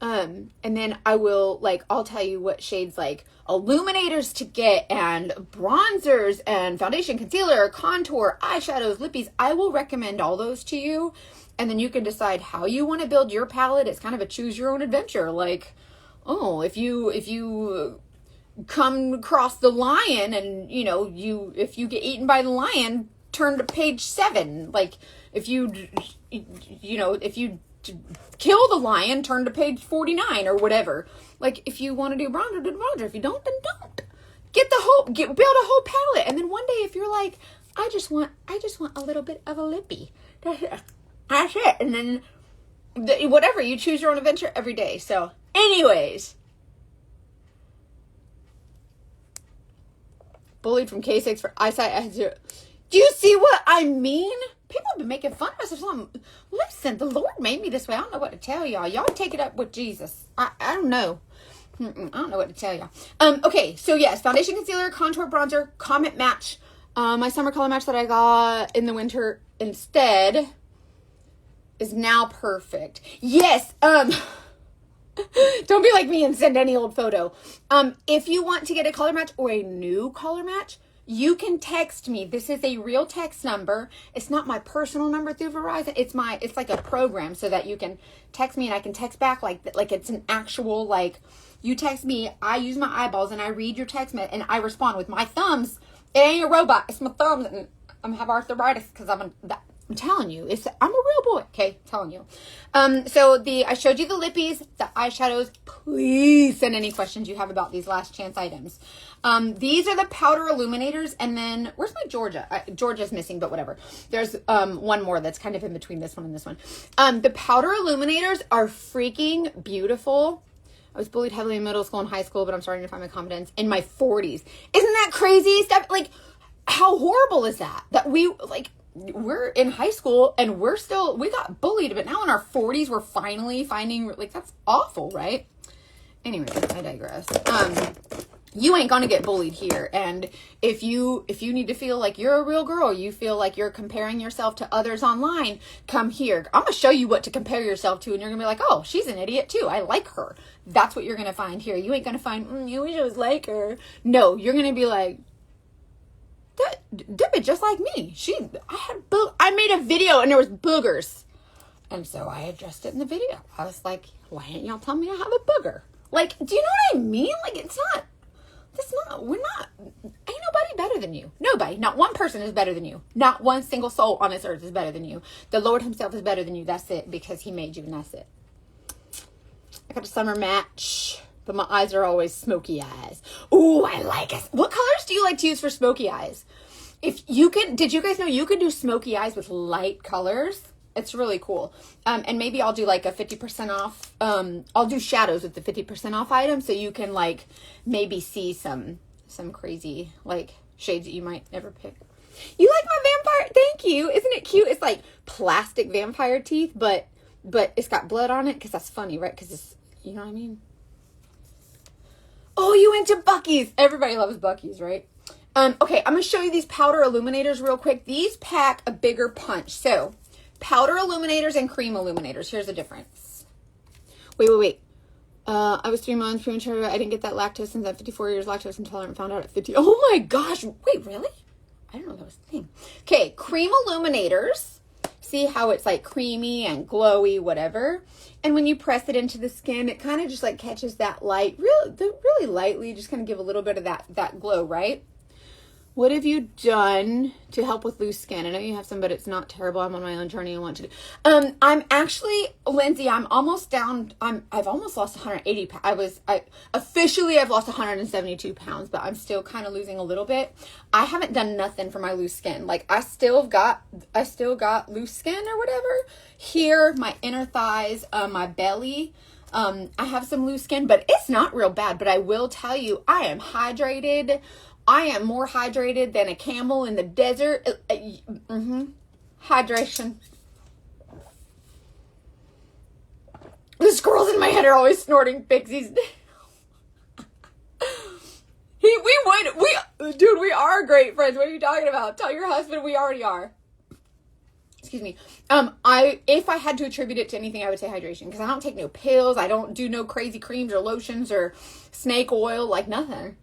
S1: And then I'll tell you what shades like illuminators to get, and bronzers and foundation, concealer, contour, eyeshadows, lippies. I will recommend all those to you. And then you can decide how you want to build your palette. It's kind of a choose your own adventure. Like, oh, if you come across the lion and if you get eaten by the lion, turn to page 7. Like, if you kill the lion, turn to page 49 or whatever. Like, if you want to do bronzer, do bronzer. If you don't, then don't. Build a whole palette. And then one day, if you're like, I just want a little bit of a lippy, that's it. And then whatever, you choose your own adventure every day. So anyways, bullied from K6 for eyesight at 0. Do you see what I mean? People have been making fun of us. Listen, the Lord made me this way. I don't know what to tell y'all. Y'all take it up with Jesus. I don't know. I don't know what to tell y'all. Okay, so yes, foundation, concealer, contour, bronzer, comment match. My summer color match that I got in the winter instead is now perfect. Yes, don't be like me and send any old photo. If you want to get a color match or a new color match, you can text me. This is a real text number. It's not my personal number through Verizon. It's like a program so that you can text me and I can text back like it's an actual, like, you text me, I use my eyeballs and I read your text and I respond with my thumbs. It ain't a robot. It's my thumbs, and I'm have arthritis because I'm telling you, I'm a real boy. Okay, I'm telling you. So I showed you the lippies, the eyeshadows. Please send any questions you have about these Last Chance items. These are the powder illuminators, and then where's my Georgia? Georgia's missing, but whatever. There's one more that's kind of in between this one and this one. The powder illuminators are freaking beautiful. I was bullied heavily in middle school and high school, but I'm starting to find my confidence in my 40s. Isn't that crazy stuff? Like, how horrible is that? That we're in high school and we got bullied, but now in our 40s, we're finally finding, like, that's awful, right? Anyway, I digress. You ain't gonna get bullied here. And if you need to feel like you're a real girl, you feel like you're comparing yourself to others online, come here. I'm gonna show you what to compare yourself to, and you're gonna be like, oh, she's an idiot too. I like her. That's what you're gonna find here. You ain't gonna find, you wish I was like her. No, you're gonna be like, that bitch just like me. I made a video and there was boogers.
S2: And so I addressed it in the video. I was like, why didn't y'all tell me I have a booger?
S1: Like, do you know what I mean? Like, we're not, ain't nobody better than you. Nobody, not one person is better than you. Not one single soul on this earth is better than you. The Lord himself is better than you. That's it, because he made you, and that's it. I got a summer match, but my eyes are always smoky eyes. Ooh, I like it. What colors do you like to use for smoky eyes? If you can, did you guys know you could do smoky eyes with light colors? It's really cool. And maybe I'll do like a 50% off. I'll do shadows with the 50% off item, so you can like maybe see some crazy like shades that you might never pick. You like my vampire? Thank you. Isn't it cute? It's like plastic vampire teeth, but it's got blood on it, because that's funny, right? Because it's, you know what I mean? Oh, you into Buc-ee's? Everybody loves Buc-ee's, right? Okay, I'm going to show you these powder illuminators real quick. These pack a bigger punch. So, powder illuminators and cream illuminators. Here's the difference. Wait. I was 3 months premature. I didn't get that lactose since I'm 54 years lactose intolerant. Found out at 50. Oh my gosh. Wait, really? I don't know that was the thing. Okay, cream illuminators. See how it's like creamy and glowy, whatever. And when you press it into the skin, it kind of just like catches that light really lightly. Just kind of give a little bit of that glow, right? What have you done to help with loose skin? I know you have some, but it's not terrible. I'm on my own journey. I want to do. I'm actually, Lindsay, I'm almost down. I've almost lost 180 pounds. I've lost 172 pounds, but I'm still kind of losing a little bit. I haven't done nothing for my loose skin. Like I still got loose skin or whatever here, my inner thighs, my belly. I have some loose skin, but it's not real bad. But I will tell you, I am hydrated. I am more hydrated than a camel in the desert. Hydration. The squirrels in my head are always snorting pixies. We are great friends. What are you talking about? Tell your husband we already are. Excuse me. If I had to attribute it to anything, I would say hydration, because I don't take no pills. I don't do no crazy creams or lotions or snake oil, like nothing.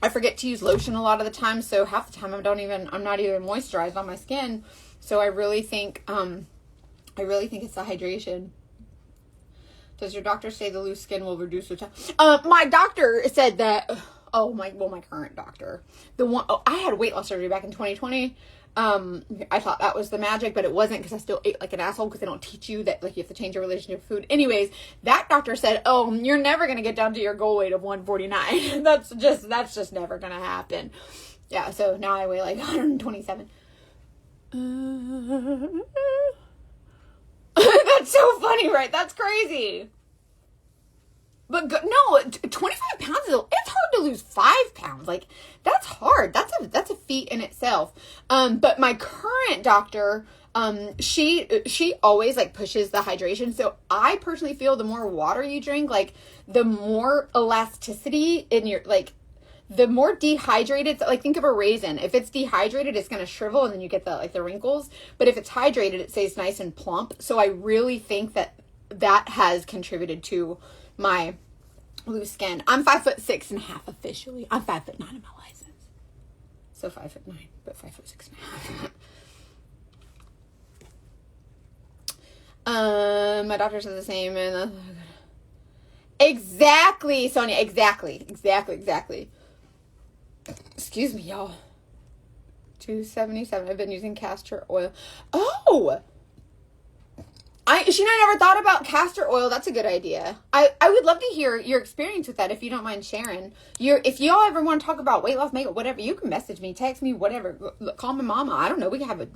S1: I forget to use lotion a lot of the time, so half the time I'm not even moisturized on my skin. So I really think it's the hydration. Does your doctor say the loose skin will reduce with time? My doctor said that. My current doctor, I had weight loss surgery back in 2020. I thought that was the magic, but it wasn't, because I still ate like an asshole, because they don't teach you that like you have to change your relationship to food. Anyways, that doctor said, "Oh, you're never gonna get down to your goal weight of 149. That's just never gonna happen." Yeah, so now I weigh like 127. That's so funny, right? That's crazy. But no, 25 pounds it's hard to lose 5 pounds. Like, that's hard. That's a feat in itself. But my current doctor, she always like pushes the hydration. So I personally feel the more water you drink, like the more elasticity in your, like the more dehydrated, like think of a raisin. If it's dehydrated, it's going to shrivel and then you get the wrinkles. But if it's hydrated, it stays nice and plump. So I really think that has contributed to my loose skin. I'm 5'6.5" officially. I'm 5'9" in my license. So 5'9", but 5'6.5". My doctor said the same, and exactly, Sonia, exactly. Excuse me, y'all. 277. I've been using castor oil. Oh. I never thought about castor oil. That's a good idea. I would love to hear your experience with that, if you don't mind sharing. If y'all ever want to talk about weight loss, makeup, whatever, you can message me, text me, whatever. Call my mama. I don't know. We can have a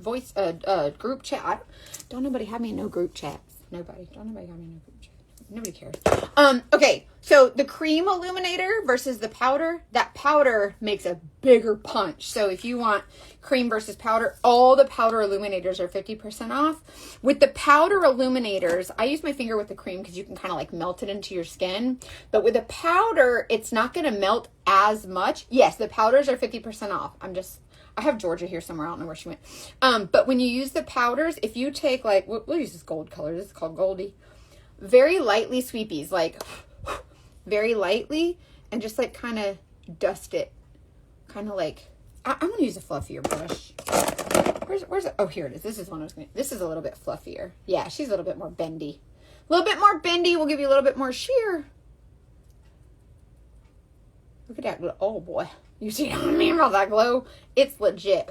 S1: group chat. Don't nobody have me in no group chats. Nobody. Don't nobody have me in no group chat. Nobody cares. Okay. So the cream illuminator versus the powder, that powder makes a bigger punch. So if you want cream versus powder, all the powder illuminators are 50% off. With the powder illuminators, I use my finger with the cream because you can kind of like melt it into your skin. But with the powder, it's not going to melt as much. Yes, the powders are 50% off. I have Georgia here somewhere. I don't know where she went. But when you use the powders, if you take like, we'll use this gold color. This is called Goldie. Very lightly sweepies, like very lightly, and just like kind of dust it. Kind of like, I'm going to use a fluffier brush. Where's it? Oh, here it is. This is one I was going to, this is a little bit fluffier. Yeah, she's a little bit more bendy. A little bit more bendy will give you a little bit more sheer. Look at that glow. Oh boy. You see all that glow? It's legit.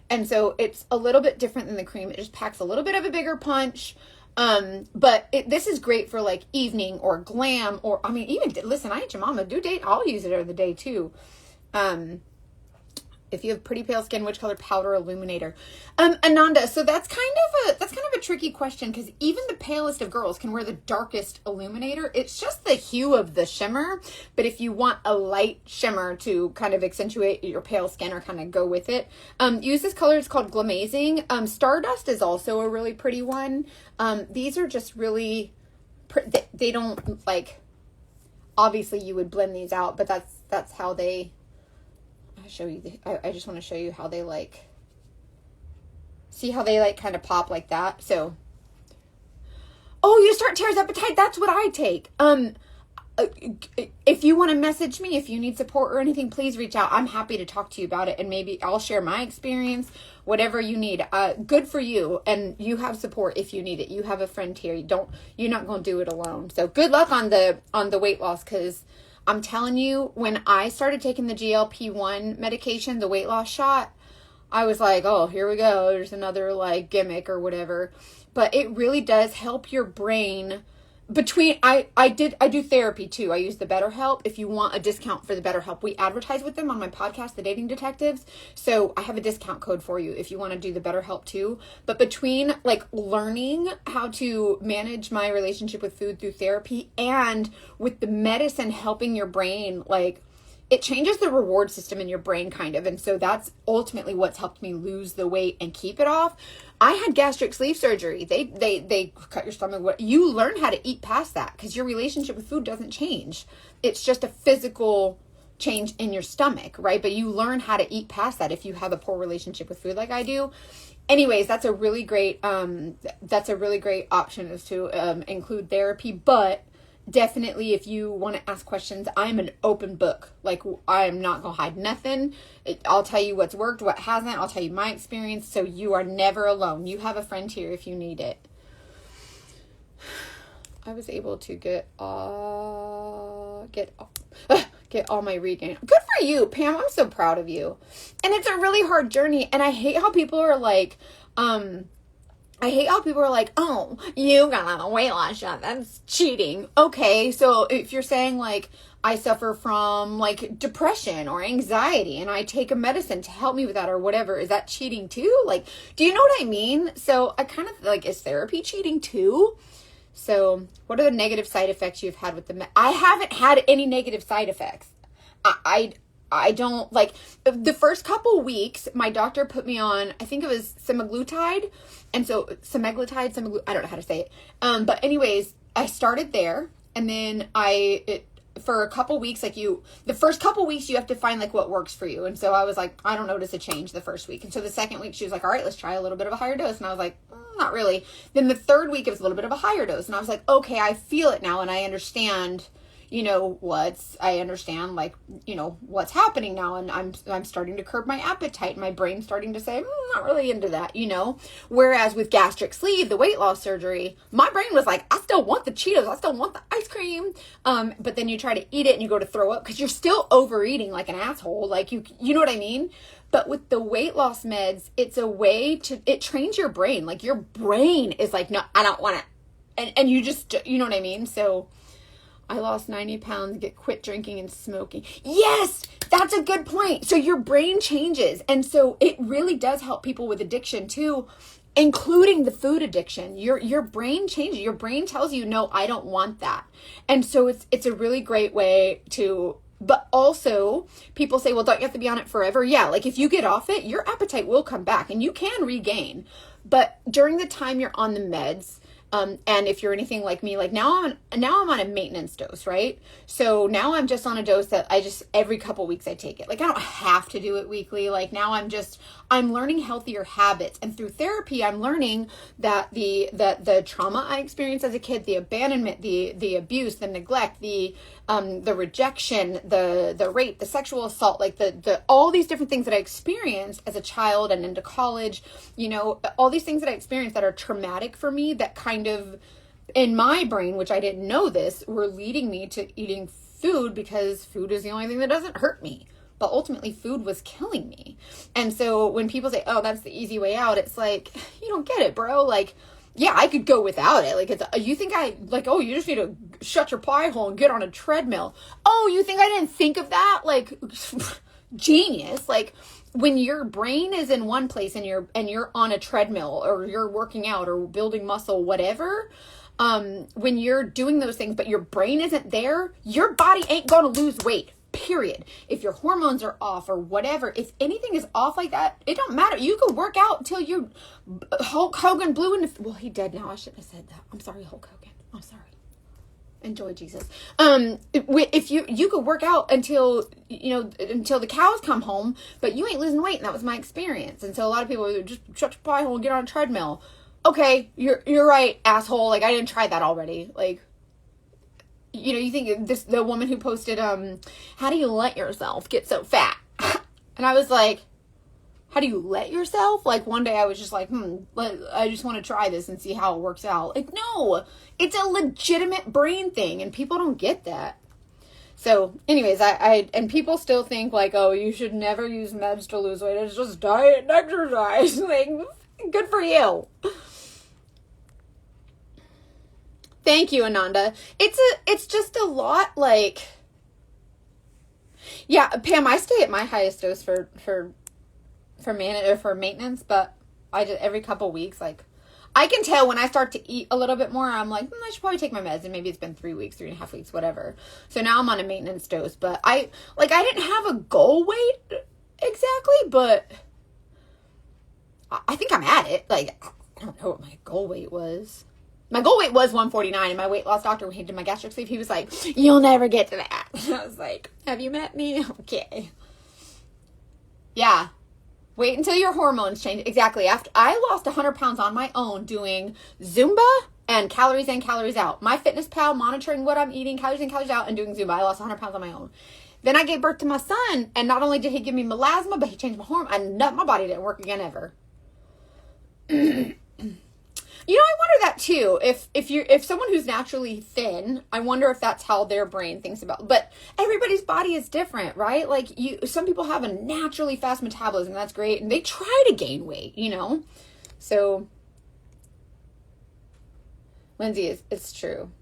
S1: And so it's a little bit different than the cream. It just packs a little bit of a bigger punch. But this is great for like evening or glam or, I mean, even, listen, I ain't your mama. Do date. I'll use it over the day too. If you have pretty pale skin, which color powder illuminator? Ananda, so that's kind of a tricky question, because even the palest of girls can wear the darkest illuminator. It's just the hue of the shimmer. But if you want a light shimmer to kind of accentuate your pale skin or kind of go with it, use this color. It's called Glamazing. Stardust is also a really pretty one. These are just really, they don't like, obviously you would blend these out, but that's how they, show you I just want to show you how they like, see how they like kind of pop like that. So, oh, you start Tara's Appetite, that's what I take. If you want to message me, if you need support or anything, please reach out. I'm happy to talk to you about it, and maybe I'll share my experience, whatever you need. Good for you, and you have support if you need it. You have a friend here. You're not going to do it alone. So good luck on the weight loss, because I'm telling you, when I started taking the GLP-1 medication, the weight loss shot, I was like, oh, here we go. There's another like gimmick or whatever. But it really does help your brain. I do therapy too. I use the BetterHelp. If you want a discount for the BetterHelp, we advertise with them on my podcast, The Dating Detectives. So I have a discount code for you if you want to do the BetterHelp too. But between like learning how to manage my relationship with food through therapy and with the medicine helping your brain, like it changes the reward system in your brain kind of. And so that's ultimately what's helped me lose the weight and keep it off. I had gastric sleeve surgery. They cut your stomach. You learn how to eat past that, because your relationship with food doesn't change. It's just a physical change in your stomach, right? But you learn how to eat past that if you have a poor relationship with food like I do. Anyways, that's a really great option, is to include therapy. But definitely, if you want to ask questions, I'm an open book. Like, I am not going to hide nothing. I'll tell you what's worked, what hasn't. I'll tell you my experience. So you are never alone. You have a friend here if you need it. I was able to get all my regain. Good for you, Pam. I'm so proud of you. And it's a really hard journey. And I hate how people are like, oh, you got a weight loss shot. That's cheating. Okay, so if you're saying like, I suffer from like depression or anxiety and I take a medicine to help me with that or whatever, is that cheating too? Like, do you know what I mean? So I kind of like, is therapy cheating too? So what are the negative side effects you've had with I haven't had any negative side effects. I don't like the first couple weeks, my doctor put me on, I think it was semaglutide. And so semaglutide, I don't know how to say it. But anyways, I started there, and then for a couple weeks, the first couple weeks you have to find like what works for you. And so I was like, I don't notice a change the first week. And so the second week she was like, all right, let's try a little bit of a higher dose. And I was like, not really. Then the third week it was a little bit of a higher dose. And I was like, okay, I feel it now. And I understand, what's happening now. And I'm starting to curb my appetite. My brain's starting to say, not really into that, Whereas with gastric sleeve, the weight loss surgery, my brain was like, I still want the Cheetos. I still want the ice cream. But then you try to eat it and you go to throw up because you're still overeating like an asshole. Like you know what I mean? But with the weight loss meds, it's a way it trains your brain. Like your brain is like, no, I don't want it. And you just, you know what I mean? So I lost 90 pounds, quit drinking and smoking. Yes, that's a good point. So your brain changes. And so it really does help people with addiction too, including the food addiction. Your brain changes. Your brain tells you, no, I don't want that. And so it's a really great way to, but also people say, well, don't you have to be on it forever? Yeah. Like if you get off it, your appetite will come back and you can regain. But during the time you're on the meds, and if you're anything like me, like now I'm on a maintenance dose, right? So now I'm just on a dose that every couple weeks I take it. Like I don't have to do it weekly. Like now I'm learning healthier habits. And through therapy, I'm learning that the trauma I experienced as a kid, the abandonment, the abuse, the neglect, the the rejection, the rape, the sexual assault, like the all these different things that I experienced as a child and into college, you know, all these things that I experienced that are traumatic for me, that kind of in my brain, which I didn't know this, were leading me to eating food, because food is the only thing that doesn't hurt me. But ultimately, food was killing me. And so when people say, oh, that's the easy way out, it's like, you don't get it, bro. Like, yeah, I could go without it. Like, you think oh, you just need to shut your pie hole and get on a treadmill. Oh, you think I didn't think of that? Like, genius. Like, when your brain is in one place and you're on a treadmill, or you're working out or building muscle, whatever, when you're doing those things, but your brain isn't there, your body ain't going to lose weight. Period. If your hormones are off or whatever, if anything is off like that, it don't matter. You could work out until you Hulk Hogan blew in the... Well, he dead now. I shouldn't have said that. I'm sorry, Hulk Hogan. I'm sorry. Enjoy Jesus. If you could work out until, you know, until the cows come home, but you ain't losing weight. And that was my experience. And so a lot of people would just shut your pie hole and get on a treadmill. Okay, you're right, asshole. Like, I didn't try that already. Like, you know, you think the woman who posted, how do you let yourself get so fat? And I was like, how do you let yourself? Like, one day I was just like, I just want to try this and see how it works out. Like, no, it's a legitimate brain thing, and people don't get that. So anyways, and people still think like, oh, you should never use meds to lose weight. It's just diet and exercise. Like, good for you. Thank you, Ananda. It's just a lot, like, yeah, Pam, I stay at my highest dose for maintenance, but I just, every couple weeks, like, I can tell when I start to eat a little bit more, I'm like, I should probably take my meds, and maybe it's been 3 weeks, 3.5 weeks, whatever. So now I'm on a maintenance dose, but I didn't have a goal weight exactly, but I think I'm at it. Like, I don't know what my goal weight was. My goal weight was 149, and my weight loss doctor, when he did my gastric sleeve, he was like, you'll never get to that. I was like, have you met me? Okay. Yeah. Wait until your hormones change. Exactly. After I lost 100 pounds on my own doing Zumba and calories in, calories out. MyFitnessPal, monitoring what I'm eating, calories in, calories out, and doing Zumba. I lost 100 pounds on my own. Then I gave birth to my son, and not only did he give me melasma, but he changed my hormone, and my body didn't work again ever. You know, I wonder that too. If someone who's naturally thin, I wonder if that's how their brain thinks about. But everybody's body is different, right? Like, some people have a naturally fast metabolism, that's great, and they try to gain weight, you know. So, Lindsay, it's true.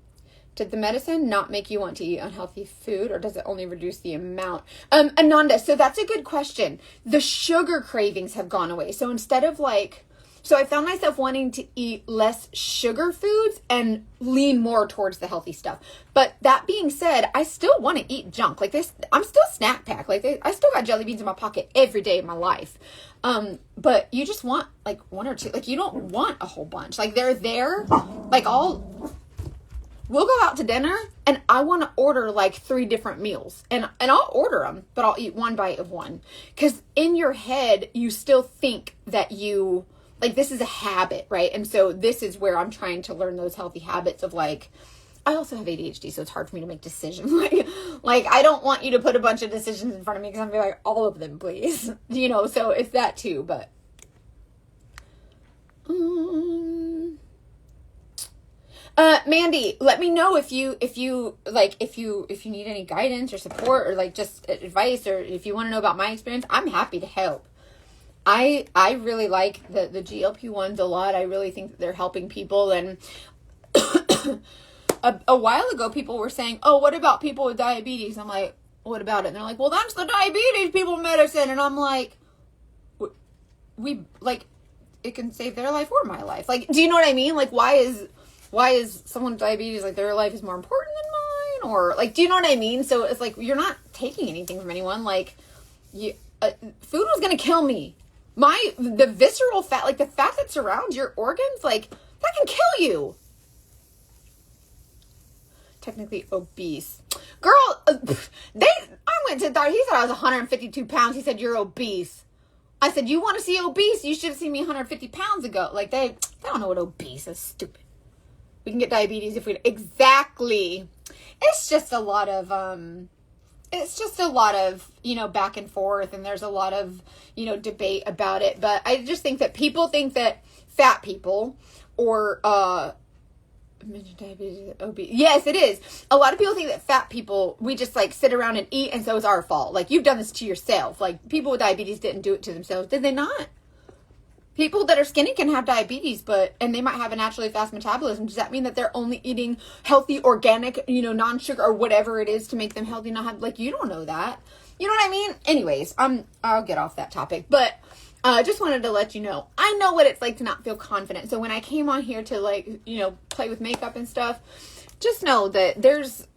S1: Did the medicine not make you want to eat unhealthy food, or does it only reduce the amount? Ananda, so that's a good question. The sugar cravings have gone away. So instead of like. So I found myself wanting to eat less sugar foods and lean more towards the healthy stuff. But that being said, I still want to eat junk. Like this, I'm still snack pack. Like I still got jelly beans in my pocket every day of my life. But you just want like one or two. Like, you don't want a whole bunch. Like, they're there. Like, we'll go out to dinner and I want to order like 3 different meals, and I'll order them, but I'll eat one bite of one. 'Cause in your head, you still think that like, this is a habit, right? And so this is where I'm trying to learn those healthy habits of, like, I also have ADHD, so it's hard for me to make decisions. Like I don't want you to put a bunch of decisions in front of me, because I'm gonna be like, all of them, please. You know, so it's that too, but. Mandy, let me know if you need any guidance or support, or like just advice, or if you want to know about my experience. I'm happy to help. I really like the GLP-1s a lot. I really think that they're helping people. And a while ago, people were saying, oh, what about people with diabetes? I'm like, what about it? And they're like, well, that's the diabetes people medicine. And I'm like, it can save their life or my life. Like, do you know what I mean? Like, why is someone with diabetes, like, their life is more important than mine? Or, like, do you know what I mean? So it's like, you're not taking anything from anyone. Like, food was going to kill me. The visceral fat, like the fat that surrounds your organs, like, that can kill you. Technically obese. Girl, I went to the doctor. He said I was 152 pounds. He said, you're obese. I said, you want to see obese? You should have seen me 150 pounds ago. Like, they don't know what obese is. Stupid. We can get diabetes if we... Exactly. it's just a lot of, back and forth, and there's a lot of, debate about it. But I just think that people think that fat people or, diabetes, obese. Yes, it is. A lot of people think that fat people, we just like sit around and eat, and so it's our fault. Like, you've done this to yourself. Like, people with diabetes didn't do it to themselves. Did they not? People that are skinny can have diabetes, and they might have a naturally fast metabolism. Does that mean that they're only eating healthy, organic, non-sugar or whatever it is to make them healthy? Not have, like, you don't know that. You know what I mean? Anyways, I'll get off that topic, but just wanted to let you know, I know what it's like to not feel confident. So when I came on here to, like, play with makeup and stuff, just know that there's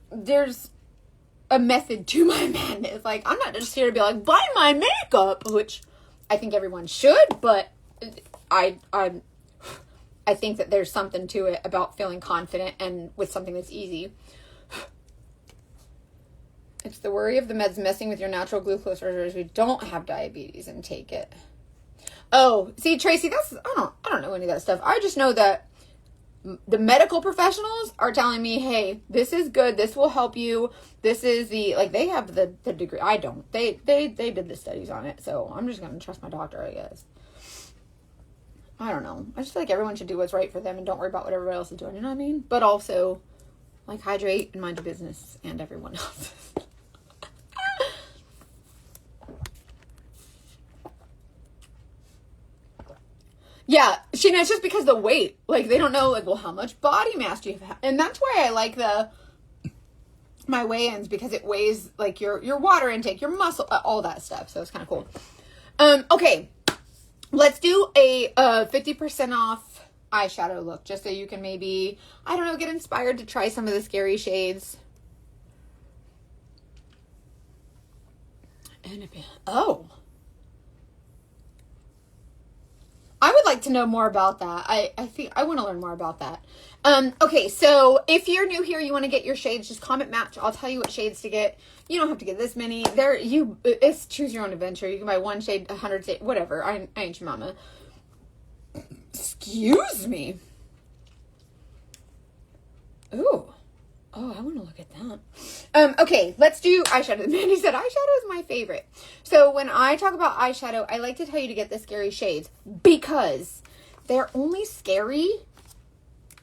S1: a method to my madness. Like, I'm not just here to be like, buy my makeup, which I think everyone should, but I think that there's something to it about feeling confident and with something that's easy. It's the worry of the meds messing with your natural glucose reserves who don't have diabetes and take it. Oh, see, Tracy, I don't know any of that stuff. I just know that the medical professionals are telling me, hey, this is good. This will help you. This is they have the degree. I don't. They did the studies on it. So I'm just going to trust my doctor, I guess. I don't know. I just feel like everyone should do what's right for them and don't worry about what everybody else is doing. You know what I mean? But also, like, hydrate and mind your business and everyone else's. Yeah, Sheena, it's just because the weight. Like, they don't know, like, well, how much body mass do you have? And that's why I like my weigh-ins, because it weighs, like, your water intake, your muscle, all that stuff. So it's kind of cool. Okay. Let's do a 50% off eyeshadow look, just so you can maybe, I don't know, get inspired to try some of the scary shades. Oh. I would like to know more about that. I think I want to learn more about that. Okay, so if you're new here, you want to get your shades, just comment match. I'll tell you what shades to get. You don't have to get this many. It's choose your own adventure. You can buy one shade, 100 shades, whatever. I ain't your mama. Excuse me. Ooh. Oh, I want to look at that. Okay, let's do eyeshadow. Mandy said eyeshadow is my favorite. So when I talk about eyeshadow, I like to tell you to get the scary shades because they're only scary.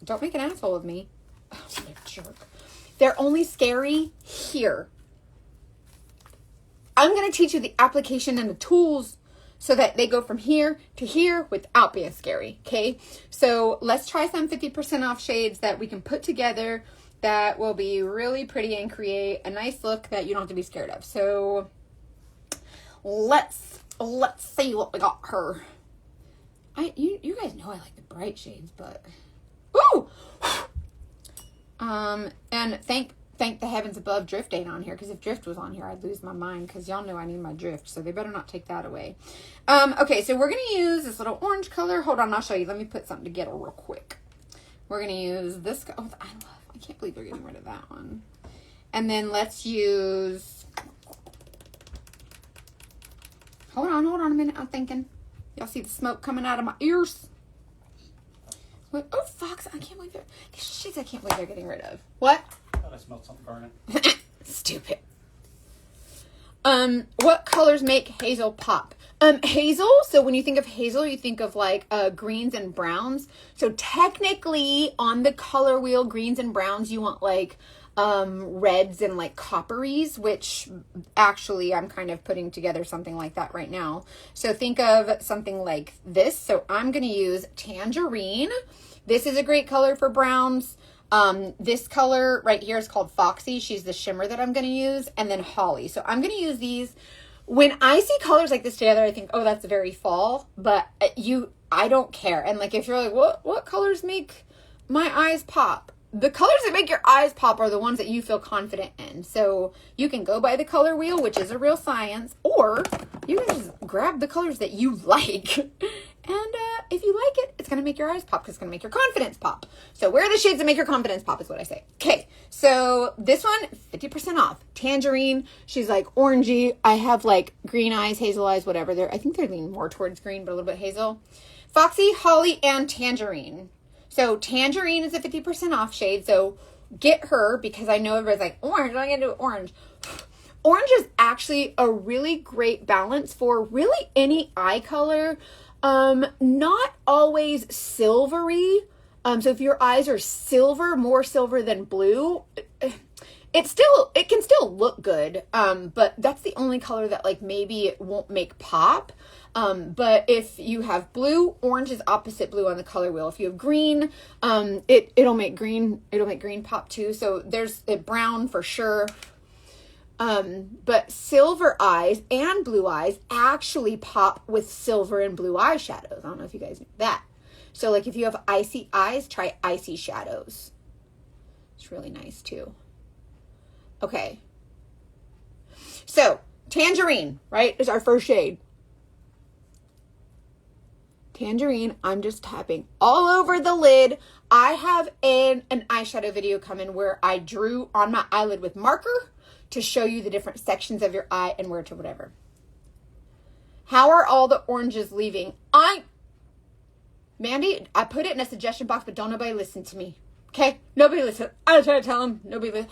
S1: Don't make an asshole of me. Oh, what a jerk. They're only scary here. I'm going to teach you the application and the tools so that they go from here to here without being scary. Okay, so let's try some 50% off shades that we can put together that will be really pretty and create a nice look that you don't have to be scared of. So let's see what we got her. You guys know I like the bright shades, but ooh. And thank the heavens above Drift ain't on here, because if Drift was on here, I'd lose my mind, because y'all know I need my Drift, so they better not take that away. Okay, so we're gonna use this little orange color. Hold on, I'll show you. Let me put something together real quick. We're gonna use this. Oh, I can't believe they're getting rid of that one. And then let's use, hold on a minute, I'm thinking. Y'all see the smoke coming out of my ears? What? Oh, Fox, I can't believe these shits I can't believe they're getting rid of. What?
S3: I thought I smelled something burning.
S1: Stupid. What colors make hazel pop? Hazel, so when you think of hazel, you think of like greens and browns. So technically on the color wheel, greens and browns, you want like reds and like copperies, which actually I'm kind of putting together something like that right now. So think of something like this. So I'm going to use tangerine. This is a great color for browns. This color right here is called Foxy. She's the shimmer that I'm going to use. And then Holly. So I'm going to use these. When I see colors like this together, I think, oh, that's very fall. But I don't care. And like, if you're like, what colors make my eyes pop? The colors that make your eyes pop are the ones that you feel confident in. So you can go by the color wheel, which is a real science, or you can just grab the colors that you like. And if you like it, it's going to make your eyes pop because it's going to make your confidence pop. So where are the shades that make your confidence pop is what I say. Okay, so this one, 50% off. Tangerine, she's like orangey. I have like green eyes, hazel eyes, whatever. I think they're leaning more towards green, but a little bit hazel. Foxy, Holly, and Tangerine. So Tangerine is a 50% off shade. So get her because I know everybody's like, orange, I'm going to do orange. Orange is actually a really great balance for really any eye color. Not always silvery. So if your eyes are silver, more silver than blue, it can still look good. But that's the only color that like maybe it won't make pop. But if you have blue, orange is opposite blue on the color wheel. If you have green, it'll make green pop too. So there's brown for sure. But silver eyes and blue eyes actually pop with silver and blue eyeshadows. I don't know if you guys knew that. So like if you have icy eyes, try icy shadows. It's really nice too. Okay. So tangerine, right, is our first shade. Tangerine, I'm just tapping all over the lid. I have an eyeshadow video coming where I drew on my eyelid with marker to show you the different sections of your eye and where to whatever. How are all the oranges leaving? Mandy, I put it in a suggestion box, but don't nobody listen to me. Okay? Nobody listen. I try to tell them. Nobody listen.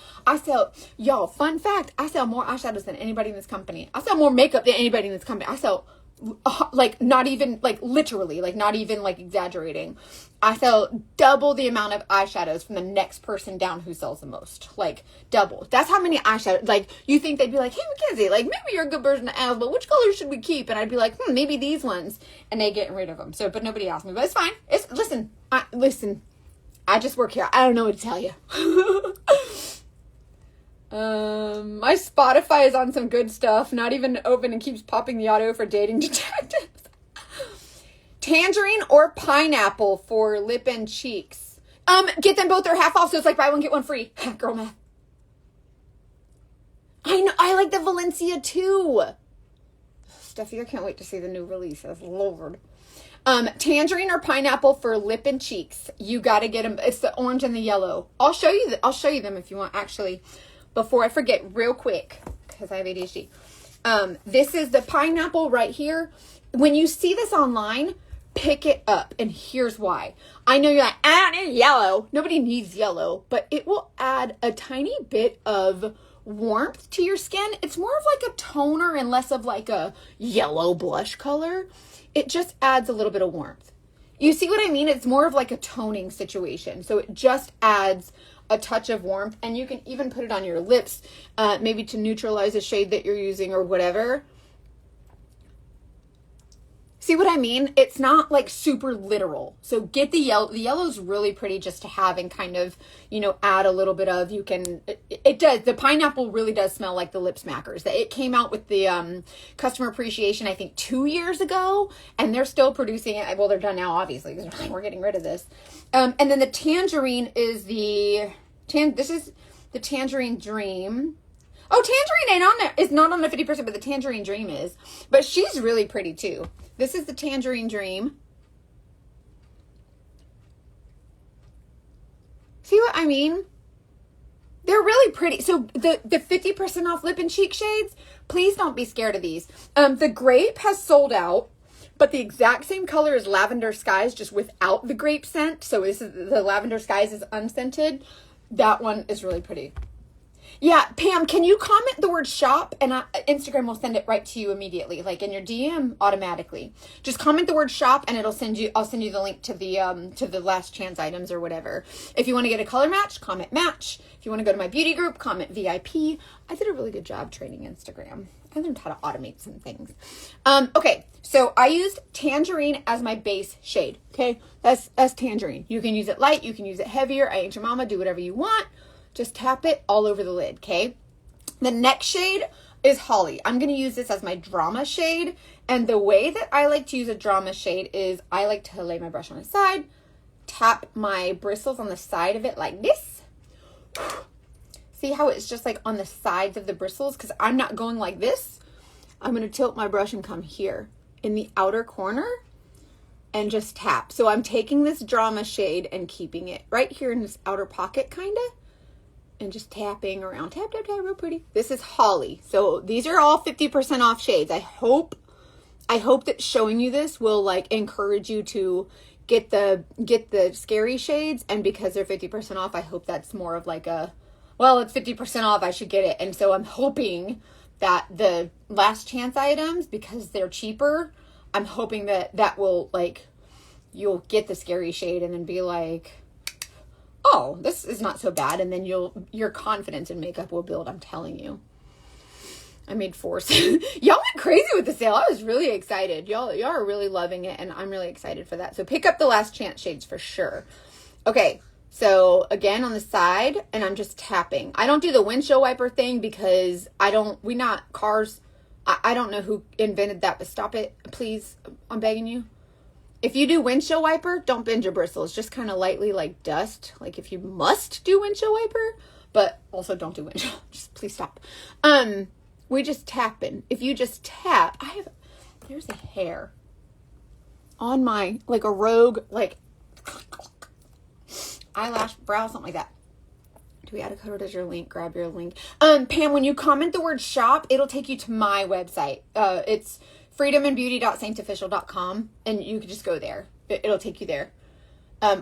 S1: Y'all, fun fact, I sell more eyeshadows than anybody in this company. I sell more makeup than anybody in this company. I sell like not even like literally like not even like exaggerating. I sell double the amount of eyeshadows from the next person down who sells the most. Like double. That's how many eyeshadows. Like you think they'd be like, hey Mackenzie, like maybe you're a good version of Az, but which colors should we keep? And I'd be like, maybe these ones, and they get rid of them. So but nobody asked me, but it's fine. Listen. I just work here. I don't know what to tell you. My Spotify is on some good stuff. Not even open and keeps popping the audio for dating detectives. Tangerine or pineapple for lip and cheeks. Get them both. They're half off, so it's like buy one, get one free. Girl math. I know. I like the Valencia too. Steffi, I can't wait to see the new releases. Lord. Tangerine or pineapple for lip and cheeks. You got to get them. It's the orange and the yellow. I'll show you them if you want, actually. Before I forget, real quick, because I have ADHD. This is the pineapple right here. When you see this online, pick it up. And here's why. I know you're like, I don't need yellow. Nobody needs yellow. But it will add a tiny bit of warmth to your skin. It's more of like a toner and less of like a yellow blush color. It just adds a little bit of warmth. You see what I mean? It's more of like a toning situation. So it just adds a touch of warmth, and you can even put it on your lips, maybe to neutralize a shade that you're using or whatever. See what I mean? It's not like super literal. So get the yellow. The yellow's really pretty just to have and kind of, add a little bit of, it does. The pineapple really does smell like the Lip Smackers. It came out with the customer appreciation, I think 2 years ago, and they're still producing it. Well, they're done now, obviously, because we're getting rid of this. And then the tangerine is this is the Tangerine Dream. Oh, Tangerine ain't on there. It's not on the 50%, but the Tangerine Dream is. But she's really pretty too. This is the Tangerine Dream. See what I mean? They're really pretty. So the 50% off lip and cheek shades, please don't be scared of these. The grape has sold out, but the exact same color as Lavender Skies, just without the grape scent. So this is the Lavender Skies is unscented. That one is really pretty. Yeah, Pam, can you comment the word shop and Instagram will send it right to you immediately, like in your DM automatically. Just comment the word shop and I'll send you the link to the last chance items or whatever. If you want to get a color match, comment match. If you want to go to my beauty group, comment VIP. I did a really good job training Instagram. I learned how to automate some things. Okay, so I used Tangerine as my base shade. Okay, that's Tangerine. You can use it light, you can use it heavier. I ain't your mama. Do whatever you want. Just tap it all over the lid, okay? The next shade is Holly. I'm going to use this as my drama shade. And the way that I like to use a drama shade is I like to lay my brush on the side, tap my bristles on the side of it like this. See how it's just like on the sides of the bristles? Because I'm not going like this. I'm going to tilt my brush and come here in the outer corner and just tap. So I'm taking this drama shade and keeping it right here in this outer pocket kind of. And just tapping around. Tap, tap, tap, real pretty. This is Holly. So these are all 50% off shades. I hope that showing you this will like encourage you to get the scary shades, and because they're 50% off, I hope that's more of like a, well, it's 50% off, I should get it. And so I'm hoping that the last chance items, because they're cheaper, I'm hoping that will, like, you'll get the scary shade and then be like, oh, this is not so bad. And then your confidence in makeup will build, I'm telling you. I made 4. Y'all went crazy with the sale. I was really excited. Y'all are really loving it, and I'm really excited for that. So pick up the last chance shades for sure. Okay, so again on the side, and I'm just tapping. I don't do the windshield wiper thing because I don't know who invented that, but stop it, please. I'm begging you. If you do windshield wiper, don't bend your bristles. Just kind of lightly, like dust. Like if you must do windshield wiper, but also don't do windshield. Just please stop. We just tapping. If you just tap, there's a hair on my, like a rogue, like eyelash, brow, something like that. Do we add a code or does your link grab your link? Pam, when you comment the word shop, it'll take you to my website. It's freedomandbeauty.saintsofficial.com, and you can just go there. It'll take you there.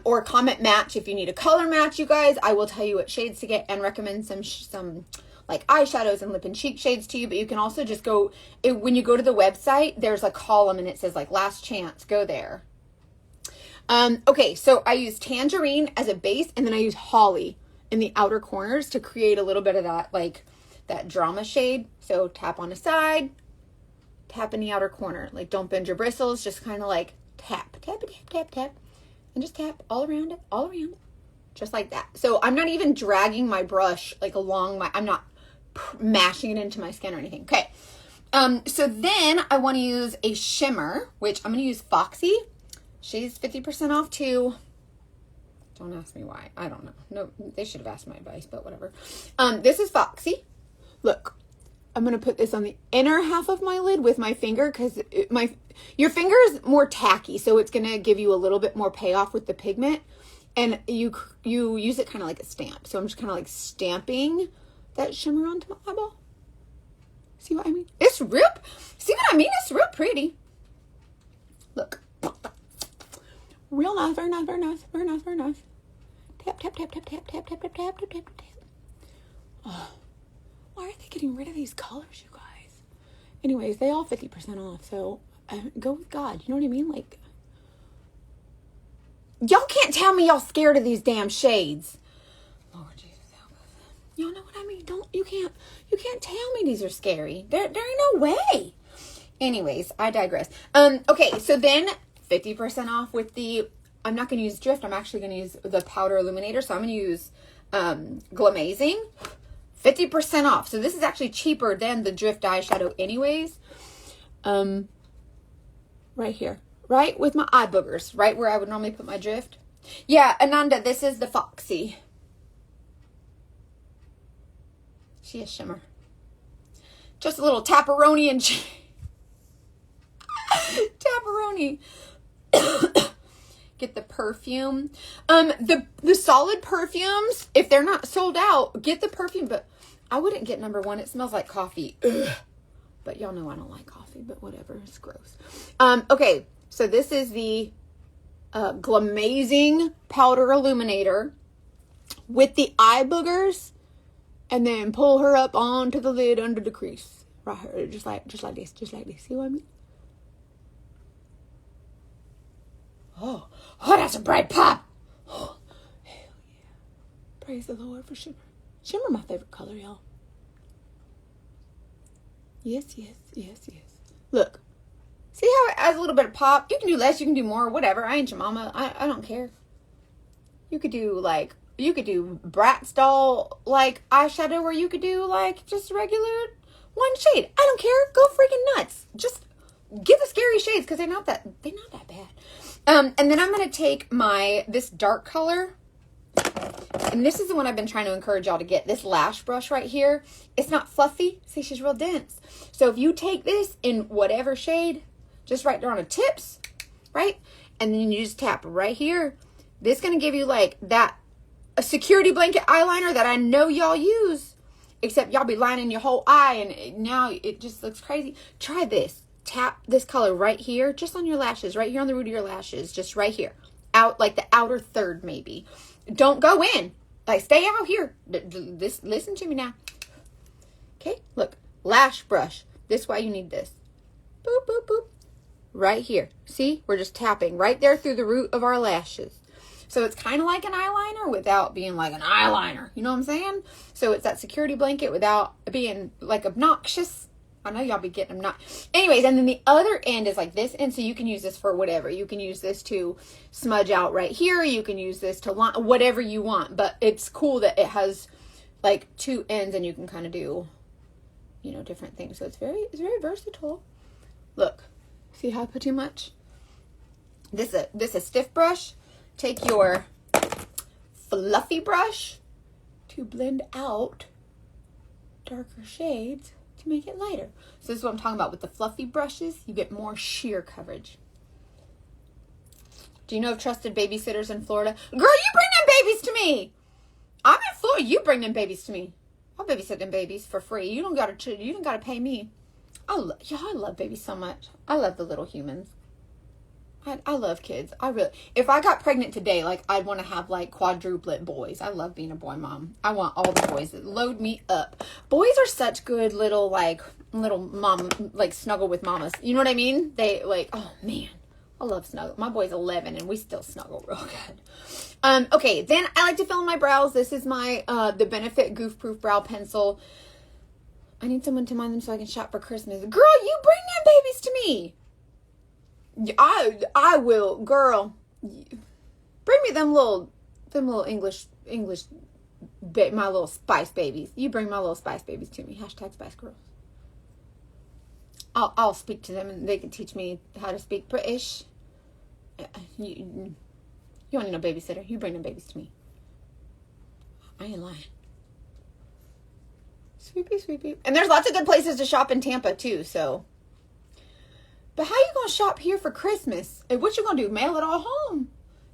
S1: Or comment match if you need a color match, you guys. I will tell you what shades to get and recommend some like eyeshadows and lip and cheek shades to you, but you can also just go, when you go to the website, there's a column and it says like last chance, go there. Okay, so I use Tangerine as a base, and then I use Holly in the outer corners to create a little bit of that, like that drama shade. So tap on the side, tap in the outer corner. Like don't bend your bristles, just kind of like tap, tap, tap, tap, tap, and just tap all around it, just like that. So I'm not even dragging my brush like along I'm not mashing it into my skin or anything. Okay. So then I want to use a shimmer, which I'm going to use Foxy. She's 50% off too. Don't ask me why. I don't know. No, they should have asked my advice, but whatever. This is Foxy. Look, I'm going to put this on the inner half of my lid with my finger, because your finger is more tacky, so it's going to give you a little bit more payoff with the pigment, and you use it kind of like a stamp. So I'm just kind of like stamping that shimmer onto my eyeball. See what I mean? It's real. See what I mean? It's real pretty. Look. Real nice, very nice, very nice, very nice, very nice. Tap, tap, tap, tap, tap, tap, tap, tap, tap, tap, tap, tap. Oh, why are they getting rid of these colors, you guys? Anyways, they all 50% off, so go with God. You know what I mean? Like, y'all can't tell me y'all scared of these damn shades. Lord Jesus, help us. Y'all know what I mean? You can't tell me these are scary. There ain't no way. Anyways, I digress. Okay, so then 50% off with I'm not going to use Drift. I'm actually going to use the Powder Illuminator. So I'm going to use Glamazing. 50% off. So this is actually cheaper than the Drift eyeshadow anyways. Right here. Right? With my eye boogers. Right where I would normally put my Drift. Yeah, Ananda, this is the Foxy. She is shimmer. Just a little tapperoni and tapperoni. Get the perfume. The solid perfumes, if they're not sold out, get the perfume, but I wouldn't get number 1. It smells like coffee. Ugh. But y'all know I don't like coffee, but whatever. It's gross. Okay, so this is the Glamazing Powder Illuminator with the eye boogers, and then pull her up onto the lid under the crease. Right here, just like this, just like this. See what I mean? Oh, that's a bright pop. Oh, hell yeah. Praise the Lord for shimmer. Shimmer, my favorite color, y'all. Yes, yes, yes, yes. Look. See how it adds a little bit of pop? You can do less, you can do more, whatever. I ain't your mama. I don't care. You could do Bratz doll like eyeshadow, or you could do like just regular one shade. I don't care. Go freaking nuts. Just get the scary shades, because they're not that bad. And then I'm going to take this dark color, and this is the one I've been trying to encourage y'all to get, this lash brush right here. It's not fluffy. See, she's real dense. So if you take this in whatever shade, just right there on the tips, right? And then you just tap right here. This is going to give you like a security blanket eyeliner that I know y'all use, except y'all be lining your whole eye, and now it just looks crazy. Try this. Tap this color right here, just on your lashes, right here on the root of your lashes, just right here. out, like the outer third maybe. Don't go in. Like, stay out here. Listen to me now. Okay, look. Lash brush. This is why you need this. Boop, boop, boop. Right here. See? We're just tapping right there through the root of our lashes. So it's kind of like an eyeliner without being like an eyeliner. You know what I'm saying? So it's that security blanket without being like obnoxious. I know y'all be getting them not. Anyways, and then the other end is like this. And so you can use this for whatever. You can use this to smudge out right here. You can use this to line, whatever you want. But it's cool that it has like two ends and you can kind of do, you know, different things. So it's very versatile. Look, see how I put too much? This is a stiff brush. Take your fluffy brush to blend out darker shades to make it lighter. So this is what I'm talking about with the fluffy brushes. You get more sheer coverage. Do you know of trusted babysitters in Florida? Girl, you bring them babies to me. I'm in Florida. You bring them babies to me. I'll babysit them babies for free. You don't gotta pay me. I love babies so much. I love the little humans. I love kids. If I got pregnant today, like, I'd want to have like quadruplet boys. I love being a boy mom. I want all the boys that load me up. Boys are such good little mom, like snuggle with mamas. You know what I mean? They like, oh man, I love snuggle. My boy's 11 and we still snuggle real good. Okay, then I like to fill in my brows. This is my, the Benefit Goof Proof Brow Pencil. I need someone to mind them so I can shop for Christmas. Girl, you bring them babies to me. I will, girl. Bring me them little English, my little spice babies. You bring my little spice babies to me. Hashtag Spice Girls. I'll speak to them and they can teach me how to speak British. You don't need no babysitter. You bring them babies to me. I ain't lying. Sweepy. And there's lots of good places to shop in Tampa too, so. But how you gonna shop here for Christmas? And what you gonna do? Mail it all home?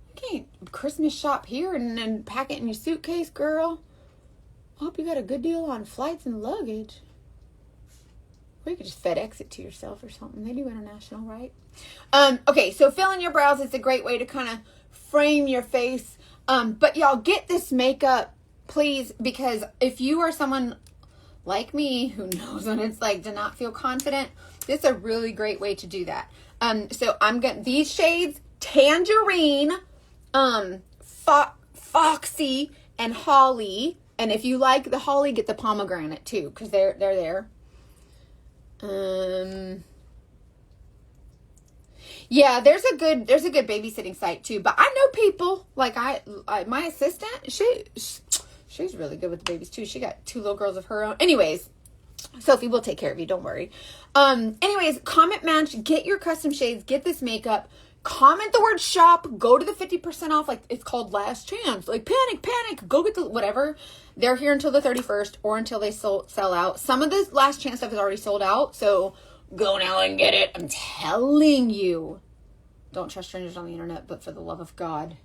S1: You can't Christmas shop here and then pack it in your suitcase, girl. I hope you got a good deal on flights and luggage. Or you could just FedEx it to yourself or something. They do international, right? Okay, so fill in your brows. It's a great way to kind of frame your face. But y'all get this makeup, please, because if you are someone like me who knows what it's like to not feel confident, this is a really great way to do that. So I'm going to, these shades, Tangerine, Foxy, and Holly. And if you like the Holly, get the Pomegranate too, because they're there. Yeah, there's a good babysitting site too. But I know people, like my assistant, she's really good with the babies too. She got 2 little girls of her own. Anyways, Sophie will take care of you. Don't worry. Anyways, comment match, get your custom shades, get this makeup, comment the word shop, go to the 50% off. Like, it's called Last Chance. Like, panic, go get the whatever. They're here until the 31st or until they sell out. Some of the Last Chance stuff is already sold out. So go now and get it. I'm telling you. Don't trust strangers on the internet, but for the love of God,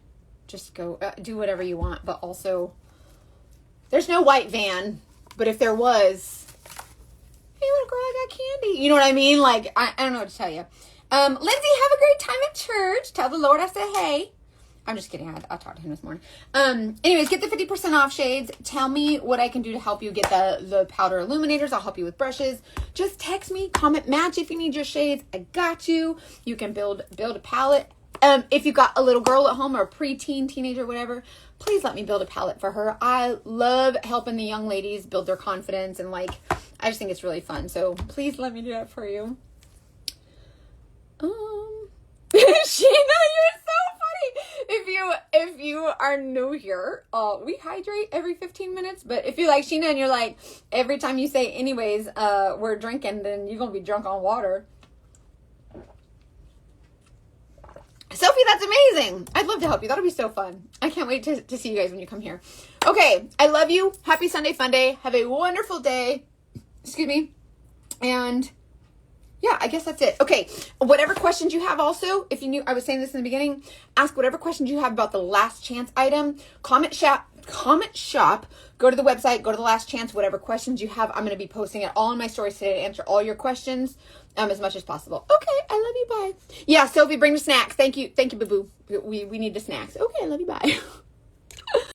S1: just go do whatever you want. But also, there's no white van, but if there was, hey, little girl, I got candy. You know what I mean? Like, I don't know what to tell you. Lindsay, have a great time at church. Tell the Lord I said hey. I'm just kidding. I talked to him this morning. Anyways, get the 50% off shades. Tell me what I can do to help you get the powder illuminators. I'll help you with brushes. Just text me. Comment match if you need your shades. I got you. You can build a palette. If you've got a little girl at home or a preteen, teenager, whatever, please let me build a palette for her. I love helping the young ladies build their confidence, and like, I just think it's really fun. So please let me do that for you. Sheena, you're so funny. If you are new here, we hydrate every 15 minutes. But if you like Sheena and you're like, every time you say anyways, we're drinking, then you're gonna be drunk on water. Sophie, that's amazing. I'd love to help you. That'll be so fun. I can't wait to see you guys when you come here. Okay, I love you. Happy Sunday Fun Day. Have a wonderful day. Excuse me. And yeah, I guess that's it. Okay, whatever questions you have also, if you knew, I was saying this in the beginning, ask whatever questions you have about the Last Chance item. Comment comment shop. Go to the website, go to the last chance, whatever questions you have. I'm going to be posting it all in my stories today to answer all your questions as much as possible. Okay, I love you, bye. Yeah, Sophie, bring the snacks. Thank you, boo-boo. We need the snacks. Okay, I love you, bye.